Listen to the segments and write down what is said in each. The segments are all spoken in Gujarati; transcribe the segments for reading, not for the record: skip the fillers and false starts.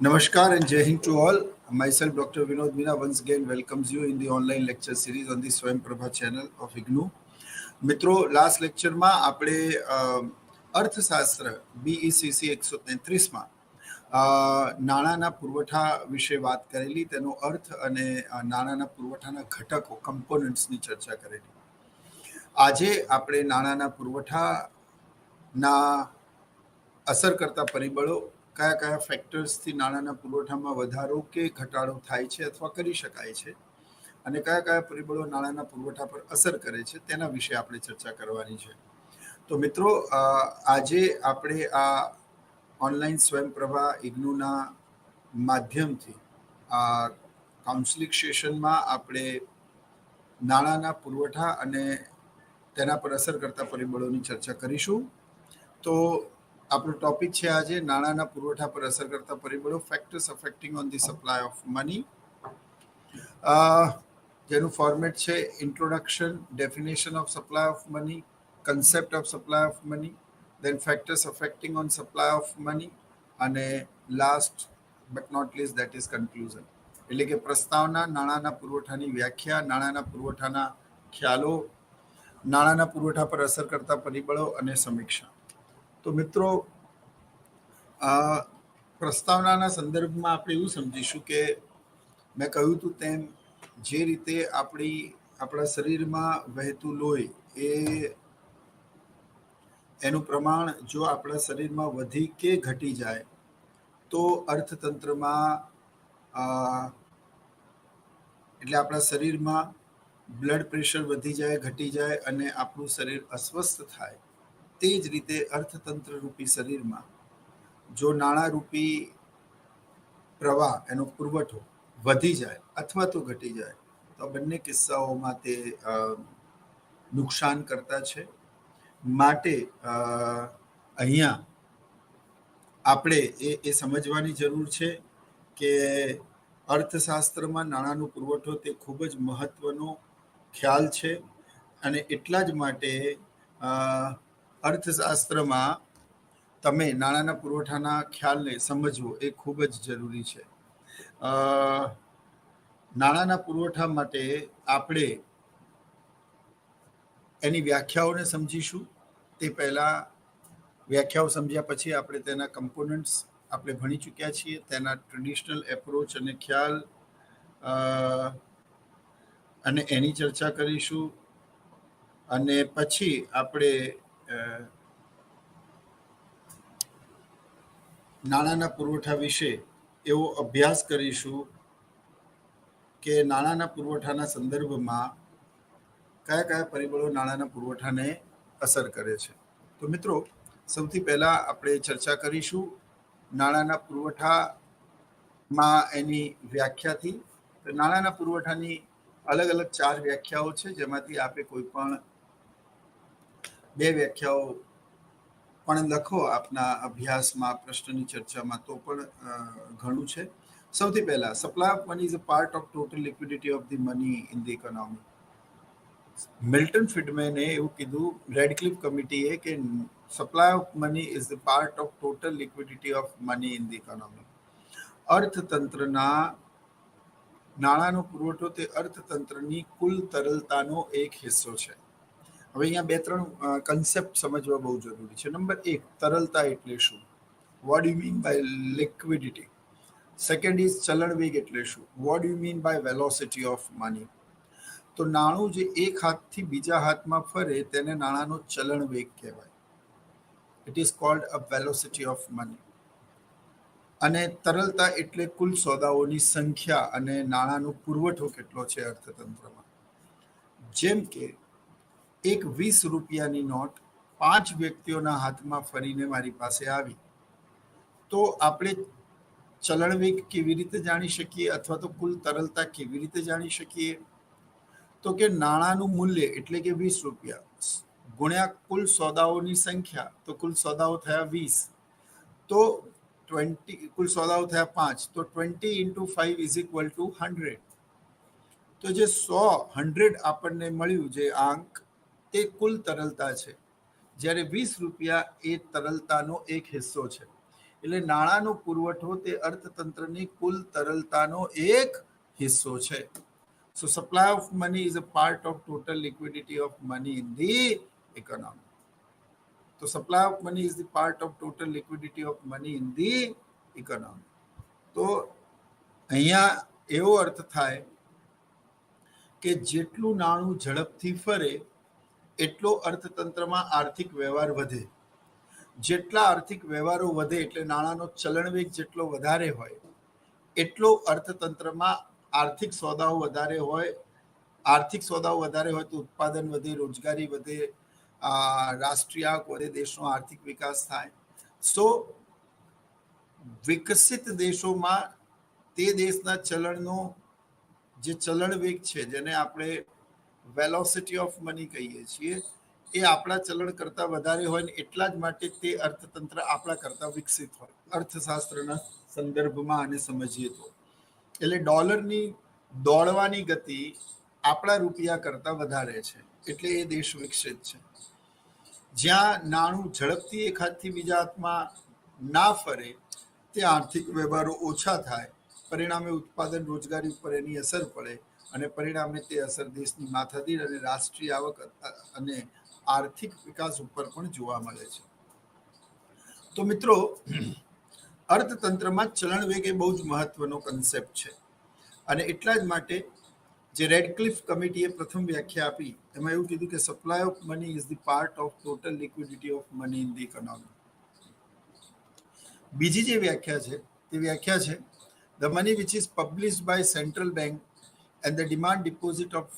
Namaskar and Jai Hind to all. Myself, Dr. Vinod Meena, once again welcomes you in the online lecture series on the Swayam Prabha channel of IGNU. મિત્રો, લાસ્ટ લેક્ચરમાં આપણે અર્થશાસ્ત્ર BECC 133માં નાણાંના પુરવઠા વિશે વાત કરેલી, તેનો અર્થ અને નાણાંના પુરવઠાના ઘટકો કમ્પોનન્ટ્સની ચર્ચા કરેલી. આજે આપણે નાણાંના પુરવઠાના અસર કરતા પરિબળો, કયા કયા ફેક્ટર્સથી નાણાંના પુરવઠામાં વધારો કે ઘટાડો થાય છે અથવા કરી શકાય છે, અને કયા કયા પરિબળો નાણાંના પુરવઠા પર અસર કરે છે, તેના વિશે આપણે ચર્ચા કરવાની છે. તો મિત્રો, આજે આપણે આ ઓનલાઈન સ્વયંપ્રભા ઇગ્નુના માધ્યમથી આ કાઉન્સેલિંગ સેશનમાં આપણે નાણાંના પુરવઠા અને તેના પર અસર કરતા પરિબળોની ચર્ચા કરીશું. તો આપણો ટોપિક છે આજે નાણાંના પુરવઠા પર અસર કરતા પરિબળો, factors affecting on the supply of money, જેનું ફોર્મેટ છે introduction, definition of supply of money, concept of supply of money, then factors affecting on supply of money, અને last but not least that is conclusion, એટલે કે પ્રસ્તાવના, નાણાંના પુરવઠાની વ્યાખ્યા, નાણાંના પુરવઠાના ખ્યાલો, નાણાંના પુરવઠા પર અસર કરતા પરિબળો અને સમીક્ષા. તો મિત્રો, પ્રસ્તાવનાના સંદર્ભમાં આપણે એવું સમજીશું કે મેં કહ્યું હતું તેમ, જે રીતે આપણા શરીરમાં વહેતું લોહી એનું પ્રમાણ જો આપણા શરીરમાં વધી કે ઘટી જાય તો અર્થતંત્રમાં એટલે આપણા શરીરમાં બ્લડ પ્રેશર વધી જાય, ઘટી જાય અને આપણું શરીર અસ્વસ્થ થાય. તે જ રીતે અર્થતંત્ર રૂપી શરીરમાં જો નાણાં રૂપી પ્રવાહ, એનો પુરવઠો વધી જાય અથવા તો ઘટી જાય તો બંને કિસ્સાઓમાં તે નુકસાન કરતા છે. માટે અહીંયા આપણે એ સમજવાની જરૂર છે કે અર્થશાસ્ત્રમાં નાણાંનો પુરવઠો તે ખૂબ જ મહત્વનો ખ્યાલ છે, અને એટલા જ માટે અર્થશાસ્ત્રમાં તમે નાણાંના પુરવઠાના ખ્યાલને સમજવો એ ખૂબ જ જરૂરી છે. નાણાંના પુરવઠા માટે આપણે એની વ્યાખ્યાઓને સમજીશું. તે પહેલાં વ્યાખ્યાઓ સમજ્યા પછી આપણે તેના કમ્પોનન્ટ્સ આપણે ભણી ચૂક્યા છીએ, તેના ટ્રેડિશનલ એપ્રોચ અને ખ્યાલ અને એની ચર્ચા કરીશું. અને પછી આપણે નાણાંના પુરવઠા વિશે એવો અભ્યાસ કરીશું કે નાણાંના પુરવઠાના સંદર્ભમાં કયા કયા પરિબળો નાણાંના પુરવઠાને અસર કરે છે. તો મિત્રો, સૌથી પહેલાં આપણે ચર્ચા કરીશું નાણાંના પુરવઠામાં એની વ્યાખ્યાથી. તો નાણાંના પુરવઠાની અલગ અલગ 4 વ્યાખ્યાઓ છે, જેમાંથી આપણે કોઈ પણ 2 વ્યાખ્યાઓ પણ લખો આપના અભ્યાસમાં, પ્રશ્નની ચર્ચામાં, તો પણ ઘણું છે. સૌથી પહેલા, supply of money is a part of total liquidity of the money in the economy. Milton ફ્રીડમેને એવું કીધું, રેડક્લિફ કમિટીએ, કે supply of money is the part of total liquidity of money in the economy. અર્થતંત્રના નાણાંનો પુરવઠો તે અર્થતંત્રની કુલ તરલતાનો એક હિસ્સો છે. હવે અહીંયા 2-3 કન્સેપ્ટ સમજવા બહુ જરૂરી છે. નંબર 1, તરલતા એટલે શું? What you mean by liquidity? Second is ચલણવેગ એટલે શું? What you mean by velocity of money? તો નાણું જે એક હાથથી બીજા હાથમાં ફરે તેને નાણાંનો ચલણવેગ કહેવાય. It is called a velocity of money. અને તરલતા એટલે કુલ સોદાઓની સંખ્યા અને નાણાંનો પુરવઠો કેટલો છે અર્થતંત્રમાં. જેમ કે એક 20 રૂપિયાની નોટ 5 વ્યક્તિઓના હાથમાં ફરીને મારી પાસે આવી, તો આપણે ચલણવેગ કેવી રીતે જાણી શકીએ અથવા તો કુલ તરલતા કેવી રીતે જાણી શકીએ? તો કે નાણાંનું મૂલ્ય એટલે કે 20 રૂપિયા ગુણ્યા કુલ સોદાઓની સંખ્યા, તો કુલ સોદાઓ થયા 20, તો 20, કુલ સોદાઓ થયા 5, તો 20 × 5 ઇઝ ઇક્વલ ટુ 100. તો જે 100 આપણને મળ્યું, જે આંક, તે કુલ તરલતા છે, જ્યારે 20 રૂપિયા એ તરલતાનો એક હિસ્સો છે. એટલે નાણાંનો પુરવઠો તે અર્થતંત્રની કુલ તરલતાનો એક હિસ્સો છે. So supply of money is a part of total liquidity of money in the economy. So supply of money is the part of total liquidity of money in the economy. તો અહીંયા એવો અર્થ થાય કે જેટલું નાણું ઝડપથી ફરે એટલો અર્થતંત્રમાં આર્થિક વ્યવહાર વધે. જેટલા આર્થિક વ્યવહારો વધે એટલે નાણાંનો ચલણવેગ જેટલો વધારે હોય એટલો અર્થતંત્રમાં આર્થિક સોદાઓ વધારે હોય. આર્થિક સોદાઓ વધારે હોય તો ઉત્પાદન વધે, રોજગારી વધે, રાષ્ટ્રીય આવક વધે, દેશનો આર્થિક વિકાસ થાય. સો વિકસિત દેશોમાં તે દેશના ચલણનો જે ચલણવેગ છે, જેને આપણે વેલોસિટી ઓફ મની કહીએ છીએ, એ આપણા ચલણ કરતાં વધારે હોય ને એટલા જ માટે તે અર્થતંત્ર આપણા કરતાં વિકસિત હોય. અર્થશાસ્ત્રના સંદર્ભમાં આને સમજીએ તો એટલે ડોલરની દોડવાની ગતિ આપણા રૂપિયા કરતાં વધારે છે એટલે એ દેશ વિકસિત છે. જ્યાં નાણું ઝડપથી એક હાથથી બીજા હાથમાં ના ફરે ત્યાં આર્થિક વ્યવહારો ઓછા થાય, પરિણામે ઉત્પાદન રોજગારી ઉપર એની અસર પડે અને પરિણામે તે અસર દેશની માથાદીઠ અને રાષ્ટ્રીય આવક અને આર્થિક વિકાસ ઉપર પણ જોવા મળે છે. તો મિત્રો, અર્થતંત્રમાં ચલણવેગ એ બહુ જ મહત્વનો કન્સેપ્ટ છે અને એટલા જ માટે જે રેડક્લિફ કમિટીએ પ્રથમ વ્યાખ્યા આપી એમાં એવું કીધું કે supply of money is the part of total liquidity of money in the economy. બીજી જે વ્યાખ્યા છે તે વ્યાખ્યા છે the money which is published by central bank and the demand deposit of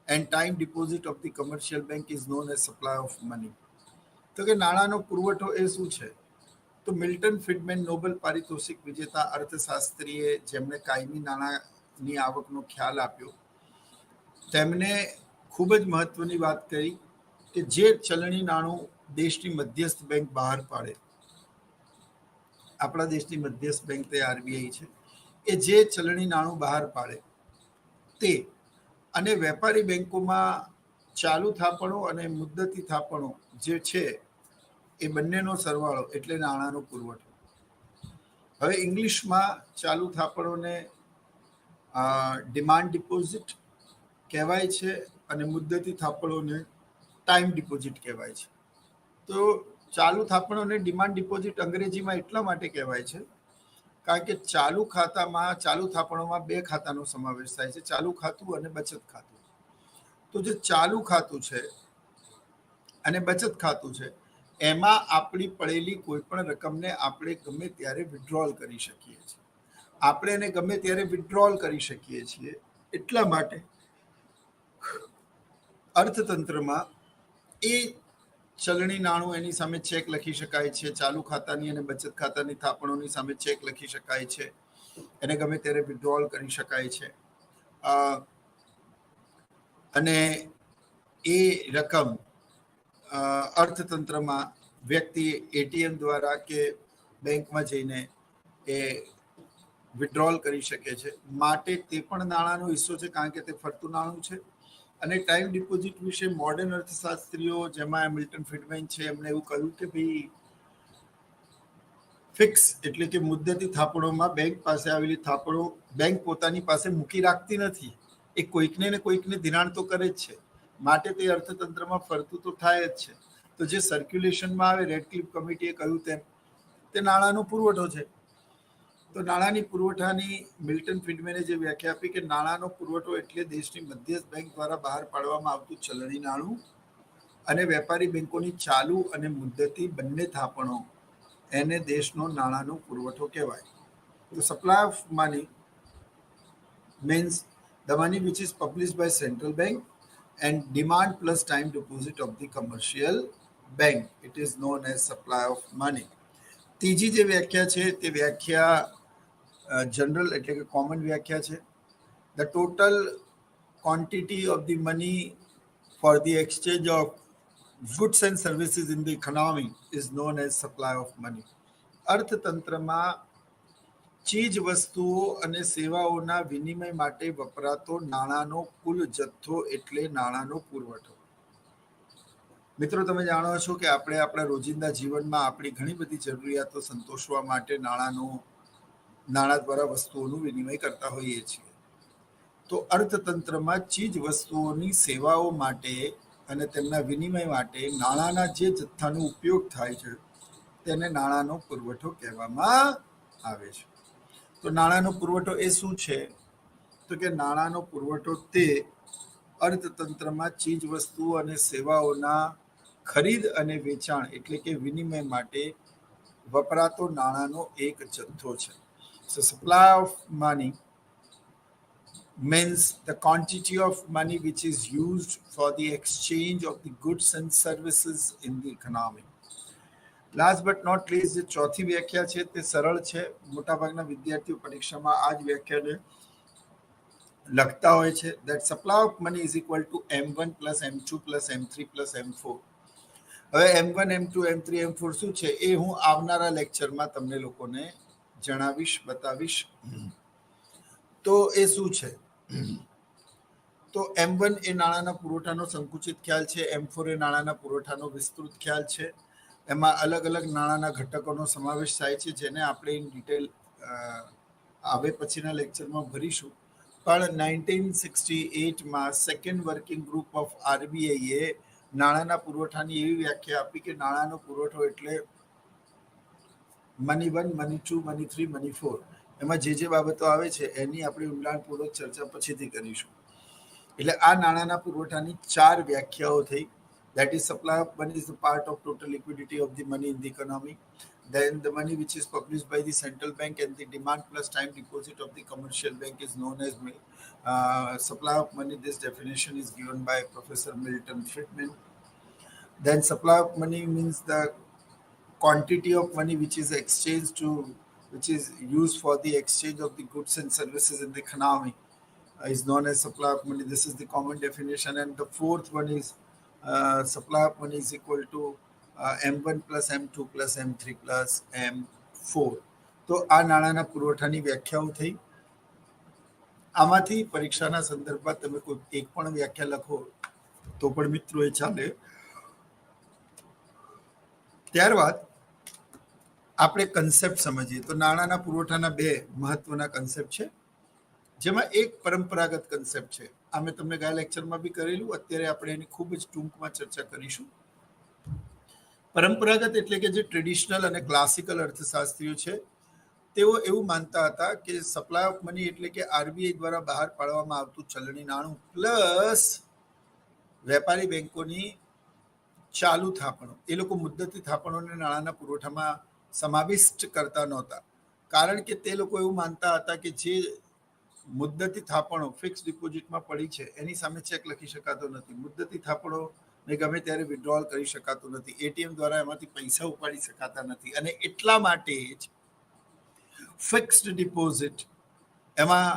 and time deposit of the commercial bank is known as supply of money. તો કે નાણાંનો પુરવઠો એ શું છે? તો મિલ્ટન ફ્રીડમેન નોબેલ પારિતોષિક વિજેતા અર્થશાસ્ત્રીએ જેમણે કાયમી નાણાંની આવકનો ખ્યાલ આપ્યો, તેમણે ખૂબ જ મહત્વની વાત કરી કે જે ચલણી નાણું દેશની મધ્યસ્થ બેંક બહાર પાડે, આપણા દેશની મધ્યસ્થ બેંક તે આરબીઆઈ છે, એ જે ચલણી નાણું બહાર પાડે તે અને વેપારી બેંકોમાં ચાલુ થાપણો અને મુદ્દતી થાપણો જે છે એ બંનેનો સરવાળો એટલે નાણાંનો પુરવઠો. હવે ઇંગ્લિશમાં ચાલુ થાપણોને ડિમાન્ડ ડિપોઝિટ કહેવાય છે અને મુદ્દતી થાપણોને ટાઈમ ડિપોઝિટ કહેવાય છે. તો ચાલુ થાપણોને ડિમાન્ડ ડિપોઝિટ અંગ્રેજીમાં એટલા માટે કહેવાય છે કારણ કે ચાલુ થાપણોમાં બે ખાતાનો સમાવેશ થાય છે, ચાલુ ખાતું અને બચત ખાતું. તો જે ચાલુ ખાતું છે અને બચત ખાતું છે એમાં આપણી પડેલી કોઈ પણ રકમને આપણે ગમે ત્યારે વિથડ્રોલ કરી શકીએ છીએ. આપણે એને ગમે ત્યારે વિથડ્રોલ કરી શકીએ છીએ. એટલા માટે અર્થતંત્રમાં એ ચલણી નાણું એની સામે ચેક લખી શકાય છે, ચાલુ ખાતાની અને બચત ખાતાની થાપણોની સામે ચેક લખી શકાય છે, એને ગમે ત્યારે વિથડ્રોલ કરી શકાય છે અને એ રકમ અર્થતંત્રમાં વ્યક્તિ એટીએમ દ્વારા કે બેંકમાં જઈને એ વિથડ્રોલ કરી શકે છે. માટે તે પણ નાણાંનો હિસ્સો છે કારણ કે તે ફરતું નાણું છે. અને ટાઈમ ડિપોઝિટ વિશે મોડર્ન અર્થશાસ્ત્રીઓ જેમાં મિલ્ટન ફ્રીડમેન છે એમણે એવું કહ્યું કે ભાઈ ફિક્સ એટલે કે મુદ્દતી થાપણોમાં બેંક પાસે આવેલી થાપણો બેંક પોતાની પાસે મૂકી રાખતી નથી, એ કોઈકને ને કોઈકને ધિરાણ તો કરે જ છે, માટે તે અર્થતંત્રમાં ફરતું તો થાય જ છે. તો જે સર્ક્યુલેશનમાં આવે, રેડક્લિફ કમિટીએ કહ્યું તેમ, તે નાણાંનો પુરવઠો છે. તો નાણાંની પુરવઠાની મિલ્ટન ફ્રીડમેને જે વ્યાખ્યા આપી કે નાણાંનો પુરવઠો એટલે દેશની મધ્યસ્થ બેંક દ્વારા બહાર પાડવામાં આવતું ચલણી નાણું અને વેપારી બેંકોની ચાલુ અને મુદ્દતી બંને થાપણો, એને દેશનો નાણાંનો પુરવઠો કહેવાય. તો supply of money means the money which is published by central bank and demand plus time deposit of the commercial bank. It is known as supply of money. ત્રીજી જે વ્યાખ્યા છે તે વ્યાખ્યા જનરલ એટલે કે કોમન વ્યાખ્યા છે. The total quantity of the money for the exchange of goods and services in the economy is known as supply of money. અર્થતંત્રમાં ચીજ વસ્તુઓ અને સેવાઓના વિનિમય માટે વપરાતો નાણાંનો કુલ જથ્થો એટલે નાણાંનો પુરવઠો. મિત્રો, તમે જાણો છો કે આપણે આપણા રોજિંદા જીવનમાં આપણી ઘણી બધી જરૂરિયાતો સંતોષવા માટે નાણાં દ્વારા વસ્તુઓનું વિનિમય કરતા હોઈએ છીએ. તો અર્થતંત્રમાં ચીજ વસ્તુઓની સેવાઓ માટે અને તેમના વિનિમય માટે નાણાંના જે જથ્થાનો ઉપયોગ થાય છે તેને નાણાંનો પુરવઠો કહેવામાં આવે છે. તો નાણાંનો પુરવઠો એ શું છે? તો કે નાણાંનો પુરવઠો તે અર્થતંત્રમાં ચીજ વસ્તુઓ અને સેવાઓના ખરીદ અને વેચાણ એટલે કે વિનિમય માટે વપરાતો નાણાંનો એક જથ્થો છે. So supply of money means the quantity of money which is used for the exchange of the goods and services in the economy. Last but not least, જે ચોથી વ્યાખ્યા છે તે સરળ છે. મોટાભાગના વિદ્યાર્થીઓ પરીક્ષામાં આ જ વ્યાખ્યાને લખતા હોય છે. that supply of money is equal to M1 plus M2 plus M3 plus M4. હવે M1 M2 M3 M4 શું છે એ હું આવનારા લેક્ચરમાં તમને લોકોને જણાવીશ, બતાવીશ. તો એ શું છે? તો M1 એ નાણાંના પુરવઠાનો સંકુચિત ખ્યાલ છે. M4 એ નાણાંના પુરવઠાનો વિસ્તૃત ખ્યાલ છે. એમાં અલગ અલગ નાણાંના ઘટકોનો સમાવેશ થાય છે, જેને આપણે ઇન ડિટેલ આવે પછીના લેક્ચરમાં ભરીશું. પણ 1968માં સેકન્ડ વર્કિંગ ગ્રુપ ઓફ RBIએ નાણાંના પુરવઠાની એવી વ્યાખ્યા આપી કે નાણાંનો પુરવઠો એટલે મની 1, મની 2, મની 3, મની 4. એમાં જે બાબતો આવે છે એની આપણે ઊંડાણપૂર્વક ચર્ચા પછીથી કરીશું. એટલે આ નાણાંના પુરવઠાની 4 વ્યાખ્યાઓ થઈ. That is, supply of money is the part of total liquidity of the money in the economy. Then the money which is published by the central bank and the demand plus time deposit of the commercial bank is known as supply of money. This definition is given by Professor Milton Friedman. Then supply of money means the quantity of money which is used for the exchange of the goods and services in the economy is known as supply of money. This is the common definition. And the fourth one is supply of money is equal to M1 plus M2 plus M3 plus M4. તો આ નાણાંના પુરવઠાની વ્યાખ્યાઓ થઈ. આમાંથી પરીક્ષાના સંદર્ભમાં તમે કોઈ એક પણ વ્યાખ્યા લખો તો પણ મિત્રો એ ચાલે. ત્યારબાદ આપણે કન્સેપ્ટ સમજીએ. તો નાણાંના પુરવઠાના 2 મહત્વના કન્સેપ્ટ છે, જેમાં એક પરંપરાગત કન્સેપ્ટ છે. આ મેં તમને ગયા લેક્ચરમાં બી કરેલું. અત્યારે આપણે એની ખૂબ જ ટૂંકમાં ચર્ચા કરીશું. પરંપરાગત એટલે કે જે ટ્રેડિશનલ અને ક્લાસિકલ અર્થશાસ્ત્રીઓ છે તેઓ એવું માનતા હતા કે સપ્લાય ઓફ મની એટલે કે આરબીઆઈ દ્વારા બહાર પાડવામાં આવતું ચલણી નાણું પ્લસ વેપારી બેંકોની ચાલુ થાપણો. એ લોકો મુદ્દતી થાપણોને નાણાંના પુરવઠામાં સમાવિષ્ટ કરતા નહોતા, કારણ કે તે લોકો એવું માનતા હતા કે જે મુદ્દતી થાપણો ફિક્સ ડિપોઝિટમાં પડી છે એની સામે ચેક લખી શકાતો નથી. મુદ્દતી થાપણો ને ગમે ત્યારે વિડ્રોલ કરી શકાતું નથી. એટીએમ દ્વારા એમાંથી પૈસા ઉપાડી શકાતા નથી. અને એટલા માટે જ ફિક્સ્ડ ડિપોઝિટ એમાં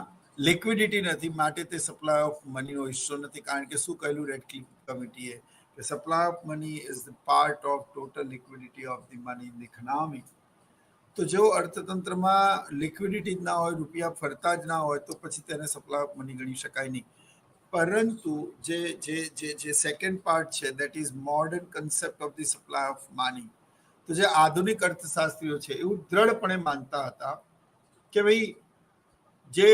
લિક્વિડિટી નથી, માટે તે સપ્લાય ઓફ મનીનો હિસ્સો નથી. કારણ કે શું કહેલું રેડક્લિફ કમિટીએ કે supply of money is the part of total liquidity of the money in the economy. તો જો અર્થતંત્રમાં લિક્વિડિટી જ ના હોય, રૂપિયા ફરતા જ ના હોય, તો પછી તેને સપ્લાય ઓફ મની ગણી શકાય નહીં. પરંતુ જે સેકન્ડ પાર્ટ છે, that is modern concept of the supply of money. તો જે આધુનિક અર્થશાસ્ત્રીઓ છે એવું દ્રઢપણે માનતા હતા કે ભાઈ જે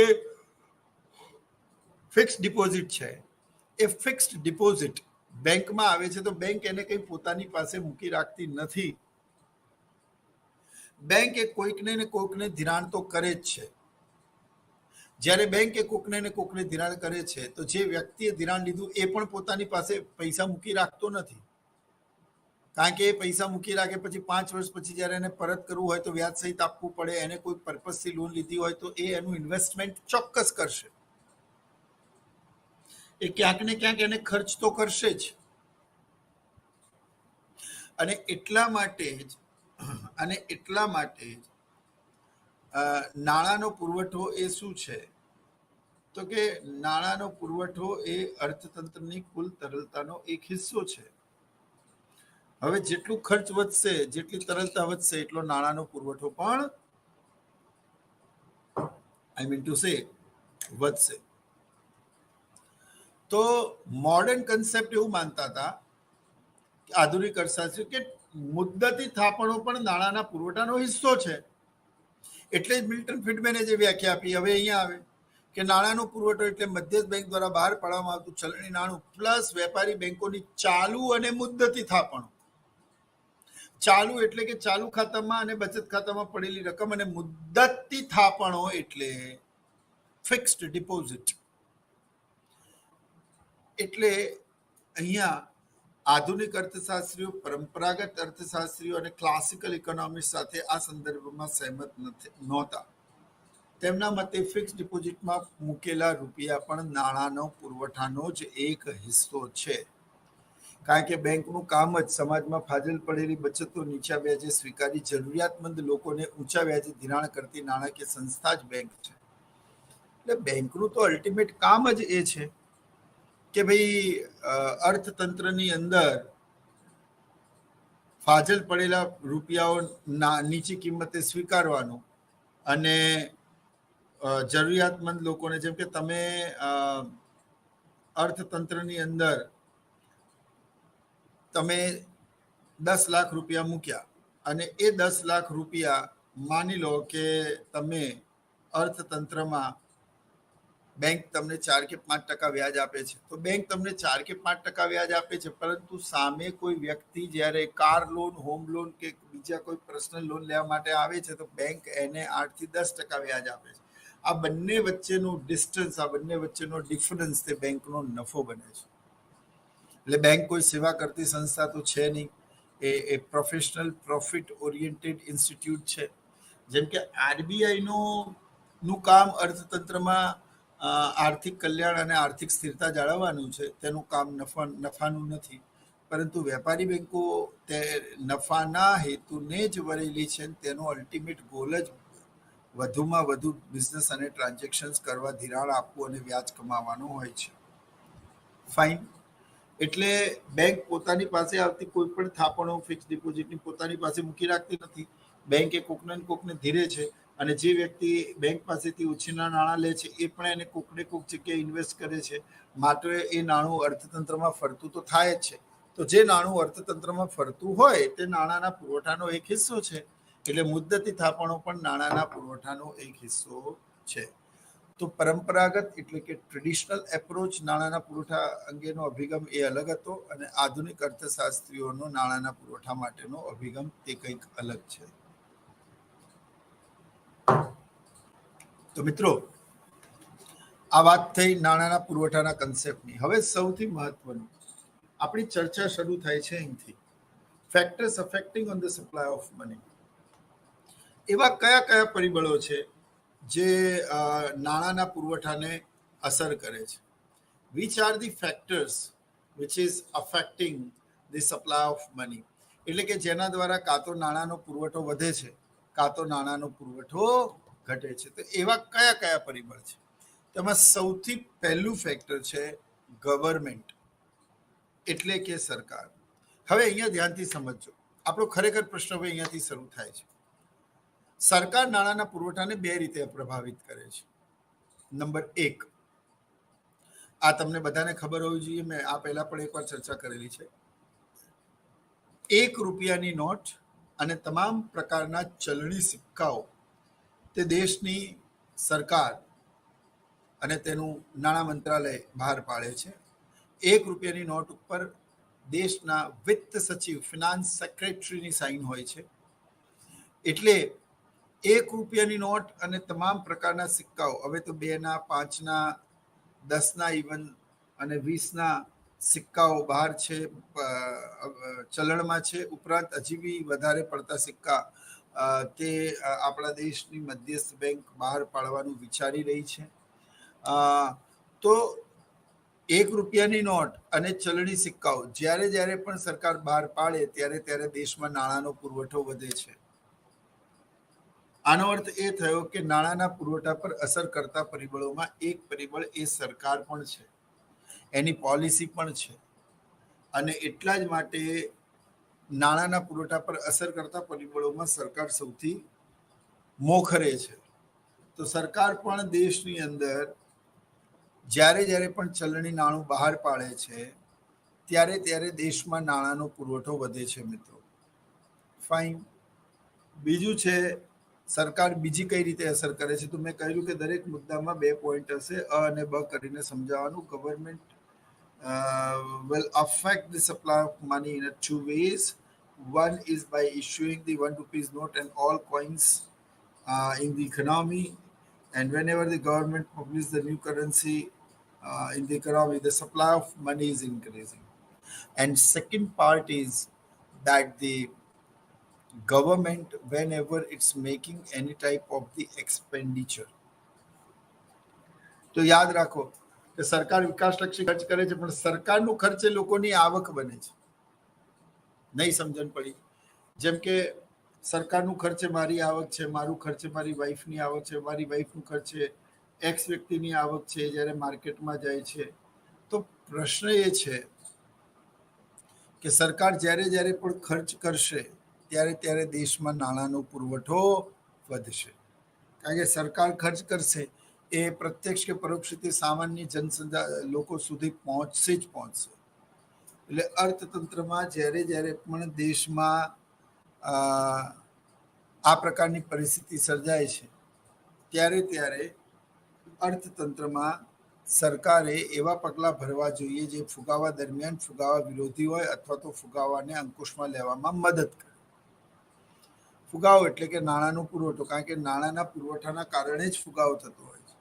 ફિક્સ ડિપોઝિટ છે એ ફિક્સ્ડ ડિપોઝિટ બેંકમાં આવે છે તો બેંક એને કંઈ પોતાની પાસે મૂકી રાખતી નથી. બેંક એ કોઈકને ને કોઈકને ધિરાણ તો કરે જ છે. જ્યારે બેંક એ કોકને ને કોકને ધિરાણ કરે છે તો જે વ્યક્તિએ ધિરાણ લીધું એ પણ પોતાની પાસે પૈસા મૂકી રાખતો નથી. કારણ કે એ પૈસા મૂકી રાખે પછી 5 વર્ષ પછી જ્યારે એને પરત કરવું હોય તો વ્યાજ સહિત આપવું પડે. એને કોઈ પર્પઝથી લોન લીધી હોય તો એ એનું ઇન્વેસ્ટમેન્ટ ચોક્કસ કરશે. એ ક્યાંક ને ક્યાંક એને ખર્ચ તો કરશે જ. અને એટલા માટે જ નાણાંનો પુરવઠો એ શું છે? તો કે નાણાંનો પુરવઠો એ અર્થતંત્રની કુલ તરલતાનો એક હિસ્સો છે. હવે જેટલું ખર્ચ વધશે, જેટલી તરલતા વધશે, એટલો નાણાંનો પુરવઠો પણ વધશે. તો મોડર્ન કન્સેપ્ટ એવું માનતા હતા આધુનિક અર્થશાસ્ત્રી કે મુદ્દતી થાપણો પણ નાણાંના પુરવઠાનો હિસ્સો છે. એટલે જ મિલ્ટન ફ્રીડમેને જે વ્યાખ્યા આપી હવે અહીંયા આવે કે નાણાંનો પુરવઠો એટલે મધ્યસ્થ બેંક દ્વારા બહાર પાડવામાં આવતું ચલણી નાણું પ્લસ વેપારી બેંકોની ચાલુ અને મુદ્દતી થાપણો. ચાલુ એટલે કે ચાલુ ખાતામાં અને બચત ખાતામાં પડેલી રકમ, અને મુદ્દતી થાપણો એટલે ફિક્સ્ડ ડિપોઝિટ. એટલે અહીંયા આધુનિક અર્થશાસ્ત્રીઓ પરંપરાગત અર્થશાસ્ત્રીઓ અને ક્લાસિકલ ઇકોનોમિસ્ટ સાથે આ સંદર્ભમાં સહેમત નહોતા. તેમના મતે ફિક્સ ડિપોઝિટમાં મૂકેલા રૂપિયા પણ નાણાંનો પુરવઠાનો જ એક હિસ્સો છે. કારણ કે બેંકનું કામ જ સમાજમાં ફાજલ પડેલી બચતો નીચા વ્યાજે સ્વીકારી જરૂરિયાતમંદ લોકોને ઊંચા વ્યાજે ધિરાણ કરતી નાણાકીય સંસ્થા જ બેંક છે. એટલે બેંકનું તો અલ્ટિમેટ કામ જ એ છે કે ભાઈ અર્થતંત્રની અંદર ફાજલ પડેલા રૂપિયાઓ નીચી કિંમતે સ્વીકારવાનું અને જરૂરિયાતમંદ લોકોને, જેમ કે તમે અર્થતંત્રની અંદર તમે 10 લાખ રૂપિયા મૂક્યા અને એ 10 લાખ રૂપિયા માની લો કે તમે અર્થતંત્રમાં બેંક તમને 4 કે 5% વ્યાજ આપે છે, તો બેંક તમને 4 કે 5% વ્યાજ આપે છે, પરંતુ સામે કોઈ વ્યક્તિ જ્યારે કાર લોન, હોમ લોન કે બીજા કોઈ પર્સનલ લોન લેવા માટે આવે છે તો બેંક એને 8 થી 10% વ્યાજ આપે છે. આ બંને વચ્ચેનું ડિસ્ટન્સ, આ બંને વચ્ચેનો ડિફરન્સ તે બેંકનો નફો બને છે. એટલે બેંક કોઈ સેવા કરતી સંસ્થા તો છે નહીં, એ પ્રોફેશનલ પ્રોફિટ ઓરિએન્ટેડ ઇન્સ્ટિટ્યૂટ છે. જેમ કે આરબીઆઈનું કામ અર્થતંત્રમાં આર્થિક કલ્યાણ અને આર્થિક સ્થિરતા જાળવવાનું છે, તેનું કામ નફાનું નથી. પરંતુ વેપારી બેંકો તે નફાના હેતુને જ વરેલી છે. તેનો અલ્ટિમેટ ગોલ જ વધુમાં વધુ બિઝનેસ અને ટ્રાન્ઝેક્શન્સ કરવા, ધિરાણ આપવું અને વ્યાજ કમાવાનો હોય છે. ફાઇન. એટલે બેંક પોતાની પાસે આવતી કોઈ પણ થાપણો, ફિક્સ ડિપોઝિટની પોતાની પાસે મૂકી રાખતી નથી. બેંક એ કોકને ધીરે છે, અને જે વ્યક્તિ બેંક પાસેથી ઉછીના નાણાં લે છે એ પણ એને કોકને કોક જગ્યાએ ઇન્વેસ્ટ કરે છે. માટે એ નાણું અર્થતંત્રમાં ફરતું તો થાય જ છે. તો જે નાણું અર્થતંત્રમાં ફરતું હોય તે નાણાંના પુરવઠાનો એક હિસ્સો છે. એટલે મુદ્દતી થાપણો પણ નાણાંના પુરવઠાનો એક હિસ્સો છે. તો પરંપરાગત એટલે કે ટ્રેડિશનલ એપ્રોચ નાણાંના પુરવઠા અંગેનો અભિગમ એ અલગ હતો, અને આધુનિક અર્થશાસ્ત્રીઓનો નાણાંના પુરવઠા માટેનો અભિગમ તે કંઈક અલગ છે. તો મિત્રો, આ વાત થઈ નાણાંના પુરવઠાના કન્સેપ્ટની. હવે સૌથી મહત્વનું, આપણી ચર્ચા શરૂ થાય છે અહીંથી, factors affecting on the supply of money. એવા કયા કયા પરિબળો છે જે નાણાંના પુરવઠાને અસર કરે છે? Which are the factors which is affecting the supply of money? એટલે કે જેના દ્વારા કાં તો નાણાંનો પુરવઠો વધે છે, કાં તો નાણાંનો પુરવઠો ઘટે છે. તો એવા કયા કયા પરિબળ છે? તેમાં સૌથી પહેલું ફેક્ટર છે ગવર્મેન્ટ, એટલે કે સરકાર. હવે અહીંયા ધ્યાનથી સમજજો, આપણો ખરેખર પ્રશ્ન હવે અહીંયાથી શરૂ થાય છે. સરકાર નાણાંના પુરવઠાને બે રીતે પ્રભાવિત કરે છે. નંબર 1, આ તમને બધાને ખબર હોવી જોઈએ, મેં આ પહેલા પણ એકવાર ચર્ચા કરેલી છે. 1 રૂપિયાની નોટ અને તમામ પ્રકારના ચલણી સિક્કાઓ તે દેશની સરકાર અને તેનું નાણાં મંત્રાલય બહાર પાડે છે. 1 રૂપિયાની નોટ ઉપર દેશના વિત્ત સચિવ, ફિનાન્સ સેક્રેટરીની સાઇન હોય છે. એટલે 1 રૂપિયાની નોટ અને તમામ પ્રકારના સિક્કાઓ, હવે તો 2ના, 5ના, 10ના ઇવન અને 20ના સિક્કાઓ બહાર છે, ચલણમાં છે. ઉપરાંત હજી બી વધારે પડતા સિક્કા તે આપણા દેશની મધ્યસ્થ બેંક બહાર પાડવાનું વિચારી રહી છે. તો 1 રૂપિયાની નોટ અને ચલણી સિક્કાઓ જ્યારે જ્યારે પણ સરકાર બહાર પાડે ત્યારે દેશમાં નાણાંનો પુરવઠો વધે છે. આનો અર્થ એ થયો કે નાણાંના પુરવઠા પર અસર કરતા પરિબળોમાં એક પરિબળ એ સરકાર પણ છે, એની પોલિસી પણ છે. અને એટલા જ માટે નાણાંના પુરવઠા પર અસર કરતા પરિબળોમાં સરકાર સૌથી મોખરે છે. તો સરકાર પણ દેશની અંદર જ્યારે જ્યારે પણ ચલણી નાણું બહાર પાડે છે ત્યારે ત્યારે દેશમાં નાણાંનો પુરવઠો વધે છે મિત્રો. ફાઇન. બીજું છે સરકાર બીજી કઈ રીતે અસર કરે છે. તો મેં કહ્યું કે દરેક મુદ્દામાં 2 પોઈન્ટ હશે, અ અને બ કરીને સમજાવવાનું. Government will affect the supply of money in 2 ways. One is by issuing the 1 rupees note and all coins in the economy, and whenever the government publishes the new currency in the economy, the supply of money is increasing. And second part is that the government, whenever it's making any type of the expenditure, તો યાદ રાખો કે સરકાર વિકાસલક્ષી ખર્ચ કરે છે, પણ સરકારનું ખર્ચ એ લોકોની આવક બને છે. નહીં સમજણ પડી? જેમ કે સરકારનું ખર્ચે મારી આવક છે, મારું ખર્ચે મારી વાઈફની આવક છે, મારી વાઈફનું ખર્ચે એક્સ વ્યક્તિની આવક છે જ્યારે માર્કેટમાં જાય છે. તો પ્રશ્ન એ છે કે સરકાર જ્યારે જ્યારે પણ ખર્ચ કરશે ત્યારે ત્યારે દેશમાં નાણાંનો પુરવઠો વધશે. કારણ કે સરકાર ખર્ચ કરશે એ પ્રત્યક્ષ કે પરોક્ષ રીતે સામાન્ય જનસંખ્યા લોકો સુધી પહોંચશે જ પહોંચશે. એટલે અર્થતંત્રમાં જ્યારે જ્યારે પણ દેશમાં આ પ્રકારની પરિસ્થિતિ સર્જાય છે ત્યારે ત્યારે અર્થતંત્રમાં સરકારે એવા પગલાં ભરવા જોઈએ જે ફુગાવા દરમિયાન ફુગાવા વિરોધી હોય અથવા તો ફુગાવાને અંકુશમાં લેવામાં મદદ કરે. ફુગાવો એટલે કે નાણાંનો પુરવઠો. કારણ કે નાણાંના પુરવઠાના કારણે જ ફુગાવો થતો હોય છે.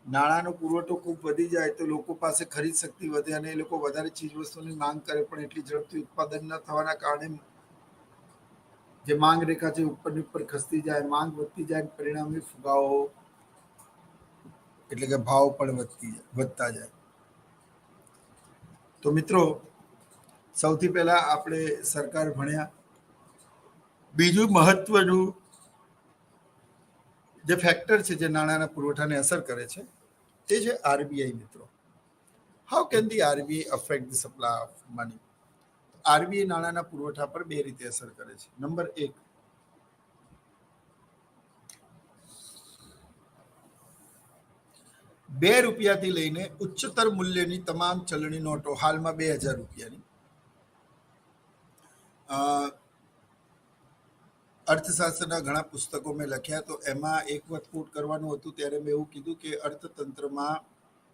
નાણાંનો પુરવઠો ખૂબ વધી જાય તો લોકો પાસે ખરીદ શક્તિ વધે અને એ લોકો વધારે ચીજ વસ્તુની માંગ કરે, પણ એટલી ઝડપથી ઉત્પાદન ન થવાના કારણે જે માંગ રેખા છે ઉપરની ઉપર ખસતી જાય, માંગ વધતી જાય, પરિણામે ફુગાવો એટલે કે ભાવ પણ વધતા જાય. તો મિત્રો, સૌથી પહેલા આપણે સરકાર ભણ્યા. બીજું મહત્વનું જે ફેક્ટર છે જે નાણાંના પુરવઠાને અસર કરે છે તે છે આરબીઆઈ. મિત્રો, how can the RBI affect the supply of money? RBI નાણાંના પુરવઠા પર 2 રીતે અસર કરે છે. નંબર 1, ₹2 લઈને ઉચ્ચતર મૂલ્યની તમામ ચલણી નોટો, હાલમાં 2000 રૂપિયાની, અર્થશાસ્ત્રના ઘણા પુસ્તકો મેં લખ્યા. તો એમાં એક વખત કોટ કરવાનું હતું ત્યારે મેં એવું કીધું કે અર્થતંત્રમાં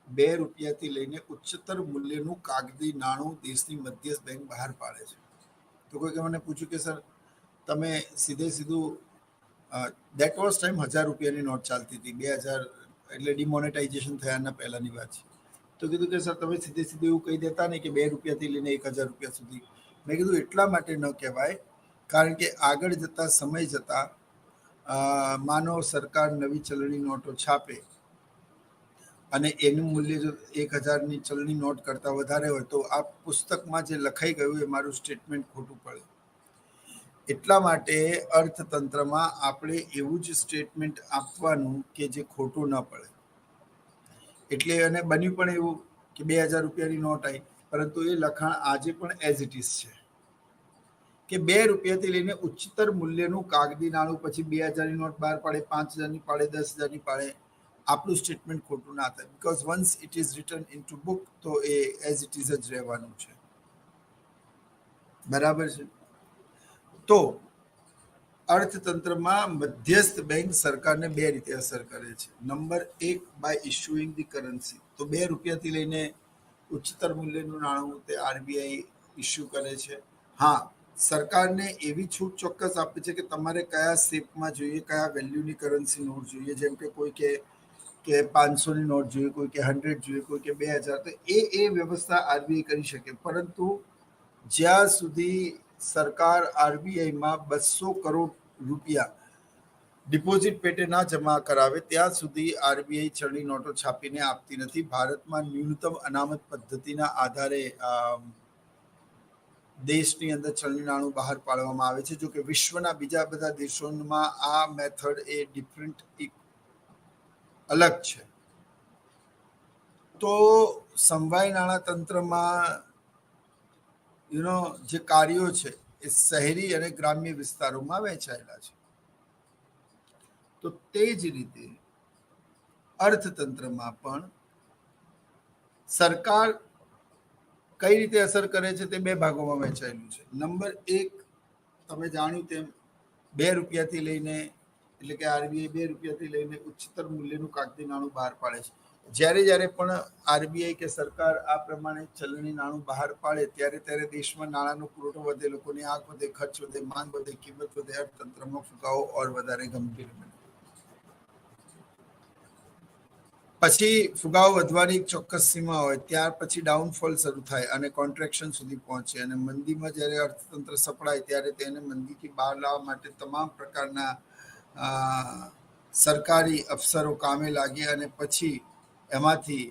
₹2 લઈને ઉચ્ચતર મૂલ્યનું કાગદી નાણું દેશની મધ્યસ્થ બેંક બહાર પાડે છે. તો કોઈકે મને પૂછ્યું કે સર તમે સીધું દેટ વોઝ ટાઈમ ₹1000 નોટ ચાલતી હતી, 2000 એટલે ડિમોનેટાઇઝેશન થયાના પહેલાની વાત છે. તો કીધું કે સર તમે સીધું એવું કહી દેતા નહીં કે ₹2 લઈને 1000 સુધી. મેં કીધું એટલા માટે ન કહેવાય કારણ કે આગળ જતા સમય જતા માનો સરકાર નવી ચલણી નોટો છાપે અને એનું મૂલ્ય જો 1000ની ચલણી નોટ કરતાં વધારે હોય તો આ પુસ્તકમાં જે લખાઈ ગયું એ મારું સ્ટેટમેન્ટ ખોટું પડે. એટલા માટે અર્થતંત્રમાં આપણે એવું જ સ્ટેટમેન્ટ આપવાનું કે જે ખોટું ન પડે. એટલે અને બન્યું પણ એવું કે ₹2000ની નોટ આવી, પરંતુ એ લખાણ આજે પણ એઝ ઇટ ઇઝ છે કે ₹2 લઈને ઉચ્ચતર મૂલ્યનું કાગદી નાણું, પછી 2000ની નોટ બહાર પાડે, 5000ની પાડે, 10000ની પાડે. આપણું સ્ટેટમેન્ટ ખોટું ના થાય, because once it is return in two book તો એ એઝ ઇટ ઇઝ જ રહેવાનું છે. બરાબર છે? તો અર્થતંત્રમાં મધ્યસ્થ બેંક સરકારને 2 રીતે અસર કરે છે. Number 1, by issuing the currency. તો ₹2 લઈને ઉચ્ચતર મૂલ્યનું નાણું તે આરબીઆઈ ઇસ્યુ કરે છે. હા, સરકારને એવી છૂટ ચોક્કસ આપે છે કે તમારે કયા શેપમાં જોઈએ, કયા વેલ્યુની કરન્સી નોટ જોઈએ. જેમ કે કોઈ કે 500ની નોટ જોઈએ, કોઈ કે 100 જોઈએ, કોઈ કે 2000. તો એ વ્યવસ્થા આરબીઆઈ કરી શકે. પરંતુ જ્યાં સુધી સરકાર આરબીઆઈમાં 200 કરોડ રૂપિયા ડિપોઝિટ પેટે ના જમા કરાવે ત્યાં સુધી આરબીઆઈ ચલણી નોટો છાપીને આપતી નથી. ભારતમાં ન્યૂનતમ અનામત પદ્ધતિના આધારે દેશની અંદર ચલણી નાણું બહાર પાડવામાં આવે છે. જો કે વિશ્વના બીજા બધા દેશોમાં આ મેથડ એ ડિફરન્ટ અલગ છે. તો સમવાય નાણાતંત્રમાં જે કાર્યો છે એ શહેરી અને ગ્રામ્ય વિસ્તારોમાં વહેંચાયેલા છે. તો તે જ રીતે અર્થતંત્રમાં પણ સરકાર કઈ રીતે અસર કરે છે તે બે ભાગોમાં વહેંચાયેલું છે. નંબર 1, તમે જાણ્યું તેમ 2 રૂપિયાથી લઈને, એટલે કે આરબીઆઈ 2 રૂપિયાથી લઈને ઉચ્ચતર મૂલ્યનું કાગદી નાણું બહાર પાડે છે. જ્યારે પણ આરબીઆઈ કે સરકાર આ પ્રમાણે ચલણી નાણું બહાર પાડે ત્યારે દેશમાં નાણાંનો પુરવઠો વધે, લોકોની આવક વધે, ખર્ચ વધે, માંગ વધે, કિંમત વધે, અર્થતંત્રમાં ફુગાવો ઓર વધારે ગંભીર બને. પછી ફુગાવો વધવાની એક ચોક્કસ સીમા હોય, ત્યાર પછી ડાઉનફોલ શરૂ થાય અને કોન્ટ્રેક્શન સુધી પહોંચે. અને મંદીમાં જ્યારે અર્થતંત્ર સપડાય ત્યારે તેને મંદીથી બહાર લાવવા માટે તમામ પ્રકારના સરકારી અફસરો કામે લાગે અને પછી એમાંથી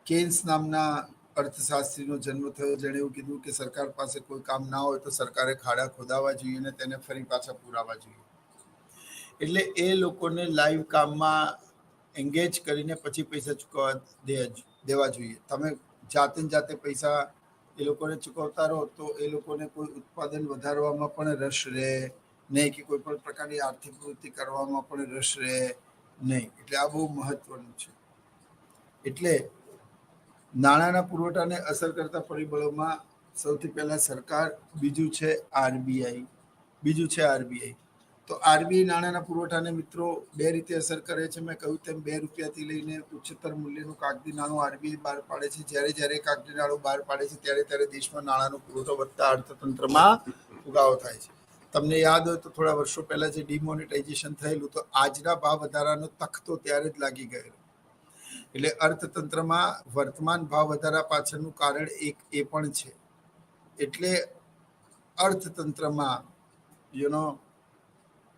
કેન્સ નામના અર્થશાસ્ત્રીનો જન્મ થયો, જેણે એવું કીધું કે સરકાર પાસે કોઈ કામ ના હોય તો સરકારે ખાડા ખોદાવવા જોઈએ અને તેને ફરી પાછા પુરાવા જોઈએ. એટલે એ લોકોને લાઈવ કામમાં એન્ગેજ કરીને પછી પૈસા ચૂકવવા દેવા જોઈએ. તમે જાતે પૈસા એ લોકોને ચૂકવતા રહો તો એ લોકોને કોઈ ઉત્પાદન વધારવામાં પણ રસ રહે નહીં, કે કોઈ પણ પ્રકારની આર્થિક પ્રવૃત્તિ કરવામાં પણ રસ રહે નહીં. એટલે આ બહુ મહત્વનું છે. એટલે નાણાંના પુરવઠાને અસર કરતા પરિબળોમાં સૌથી પહેલા સરકાર, બીજું છે આરબીઆઈ. તો આરબીઆઈ નાણાંના પુરવઠાને મિત્રો 2 રીતે અસર કરે છે. મેં કહ્યું તેમ 2 રૂપિયાથી લઈને ઉચ્ચતર મૂલ્યનું કાગદી નાણું આરબીઆઈ બહાર પાડે છે. જ્યારે કાગદી નાણું બહાર પાડે છે ત્યારે દેશમાં નાણાંનો પુરવઠો વધતા અર્થતંત્રમાં ફુગાવો થાય છે. તમને યાદ હોય તો થોડા વર્ષો પહેલા જે ડિમોનેટાઇઝેશન થયેલું, તો આજના ભાવ વધારાનો તખતો ત્યારે જ લાગી ગયેલો. એટલે અર્થતંત્રમાં વર્તમાન ભાવ વધારા પાછળનું કારણ એક એ પણ છે. એટલે અર્થતંત્રમાં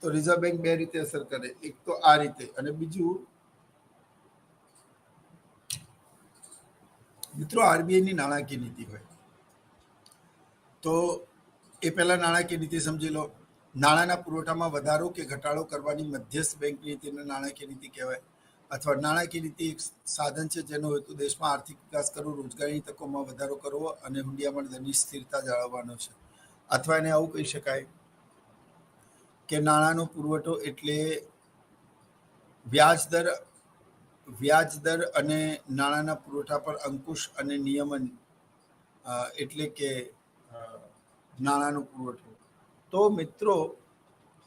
તો રિઝર્વ બેંક 2 રીતે અસર કરે, એક તો આ રીતે, અને બીજું મિત્રો આરબીઆઈની નાણાકીય નીતિ હોય તો એ પહેલા નાણાકીય નીતિ સમજી લો. નાણાંના પુરવઠામાં વધારો કે ઘટાડો કરવાની મધ્યસ્થ બેંકની નીતિને નાણાકીય નીતિ કહેવાય. અથવા નાણાકીય નીતિ એક સાધન છે જેનો હેતુ દેશમાં આર્થિક વિકાસ કરવો, રોજગારીની તકોમાં વધારો કરવો અને હુંડિયામણ દરની સ્થિરતા જાળવવાનો છે. અથવા એને આવું કહી શકાય કે નાણાંનો પુરવઠો એટલે વ્યાજ દર અને નાણાંના પુરવઠા પર અંકુશ અને નિયમન, એટલે કે નાણાંનો પુરવઠો. તો મિત્રો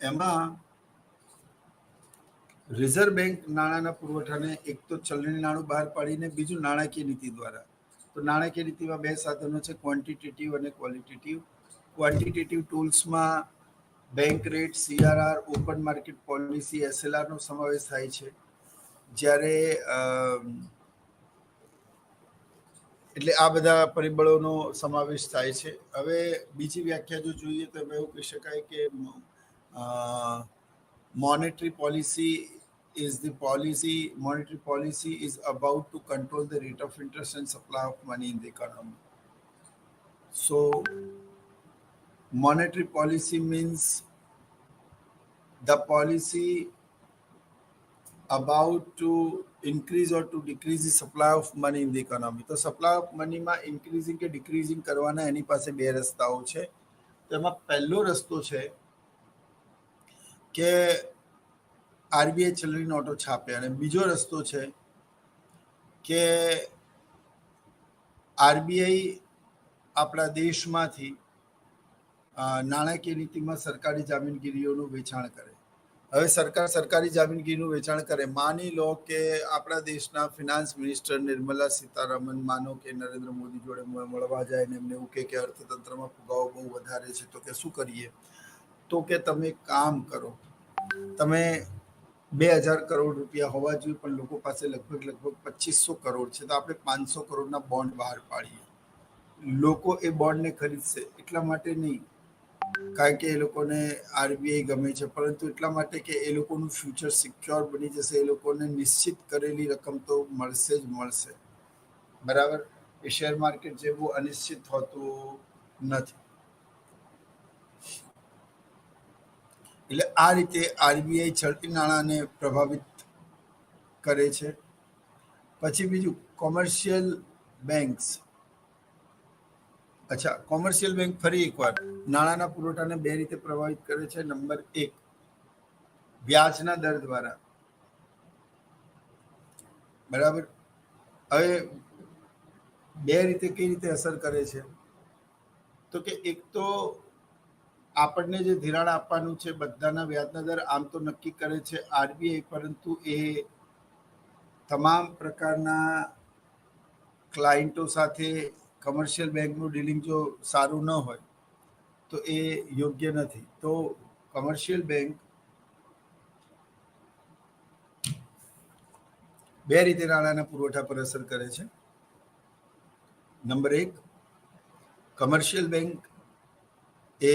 એમાં રિઝર્વ બેંક નાણાંના પુરવઠાને એક તો ચલણી નાણું બહાર પાડીને, બીજું નાણાકીય નીતિ દ્વારા. તો નાણાકીય નીતિમાં 2 સાધનો છે, ક્વોન્ટિટેટિવ અને ક્વોલિટેટિવ. ક્વોન્ટિટેટિવ ટૂલ્સમાં bank rate, CRR, open market policy, SLR નો સમાવેશ થાય છે. જ્યારે એટલે આ બધા પરિબળોનો સમાવેશ થાય છે. હવે બીજી વ્યાખ્યા જો જોઈએ તો એવું કહી શકાય કે monetary policy is about to control the rate of interest and supply of money in the economy. So monetary policy means the policy about to increase or to decrease the supply of money in the economy. તો supply of money માં increasing કે decreasing કરવાના એની પાસે 2 રસ્તાઓ છે. તેમાં પહેલો રસ્તો છે કે આરબીઆઈ ચલણી નોટો છાપે, અને બીજો રસ્તો છે કે આરબીઆઈ આપણા દેશમાંથી નાણાકીય નીતિમાં સરકારી જામીનગીરીઓનું વેચાણ કરે. હવે સરકાર સરકારી જામીનગીરીનું વેચાણ કરે. માની લો કે આપણા દેશના ફિનાન્સ મિનિસ્ટર નિર્મલા સીતારામન માનો કે નરેન્દ્ર મોદી જોડે મળવા જાય ને એમને એવું કે અર્થતંત્રમાં ફુગાવો બહુ વધારે છે, તો કે શું કરીએ? તો કે તમે કામ કરો, તમે 2000 કરોડ રૂપિયા હોવા જોઈએ, પણ લોકો પાસે લગભગ 2500 કરોડ છે, તો આપણે 500 કરોડના બોન્ડ બહાર પાડીએ. લોકો એ બોન્ડને ખરીદશે એટલા માટે નહીં કારણ કે એ લોકોને આરબીઆઈ ગમે છે, પરંતુ એટલા માટે કે એ લોકોનું ફ્યુચર સિક્યોર બની જશે. એ લોકોને નિશ્ચિત કરેલી રકમ તો મળશે જ મળશે. બરાબર? એ શેર માર્કેટ જેવું અનિશ્ચિત હોતું નથી. એટલે આ રીતે આરબીઆઈ ચલણી નાણાંને પ્રભાવિત કરે છે. પછી બીજું કોમર્શિયલ બેંક્સ. અચ્છા, કોમર્શિયલ બેંક ફરી એકવાર નાણાંના પુરવઠાને 2 રીતે પ્રભાવિત કરે છે. નંબર 1, વ્યાજના દર દ્વારા. બરાબર? હવે બે રીતે કઈ રીતે અસર કરે છે? તો કે એક તો આપણને જે ધિરાણ આપવાનું છે બધાના વ્યાજના દર આમ તો નક્કી કરે છે આરબીઆઈ, પરંતુ એ તમામ પ્રકારના ક્લાયન્ટો સાથે કમર્શિયલ બેંકનું ડીલિંગ જો સારું ન હોય તો એ યોગ્ય નથી. તો કમર્શિયલ બેંક બે રીતે નાણાંના પુરવઠા પર અસર કરે છે. નંબર એક, કમર્શિયલ બેંક એ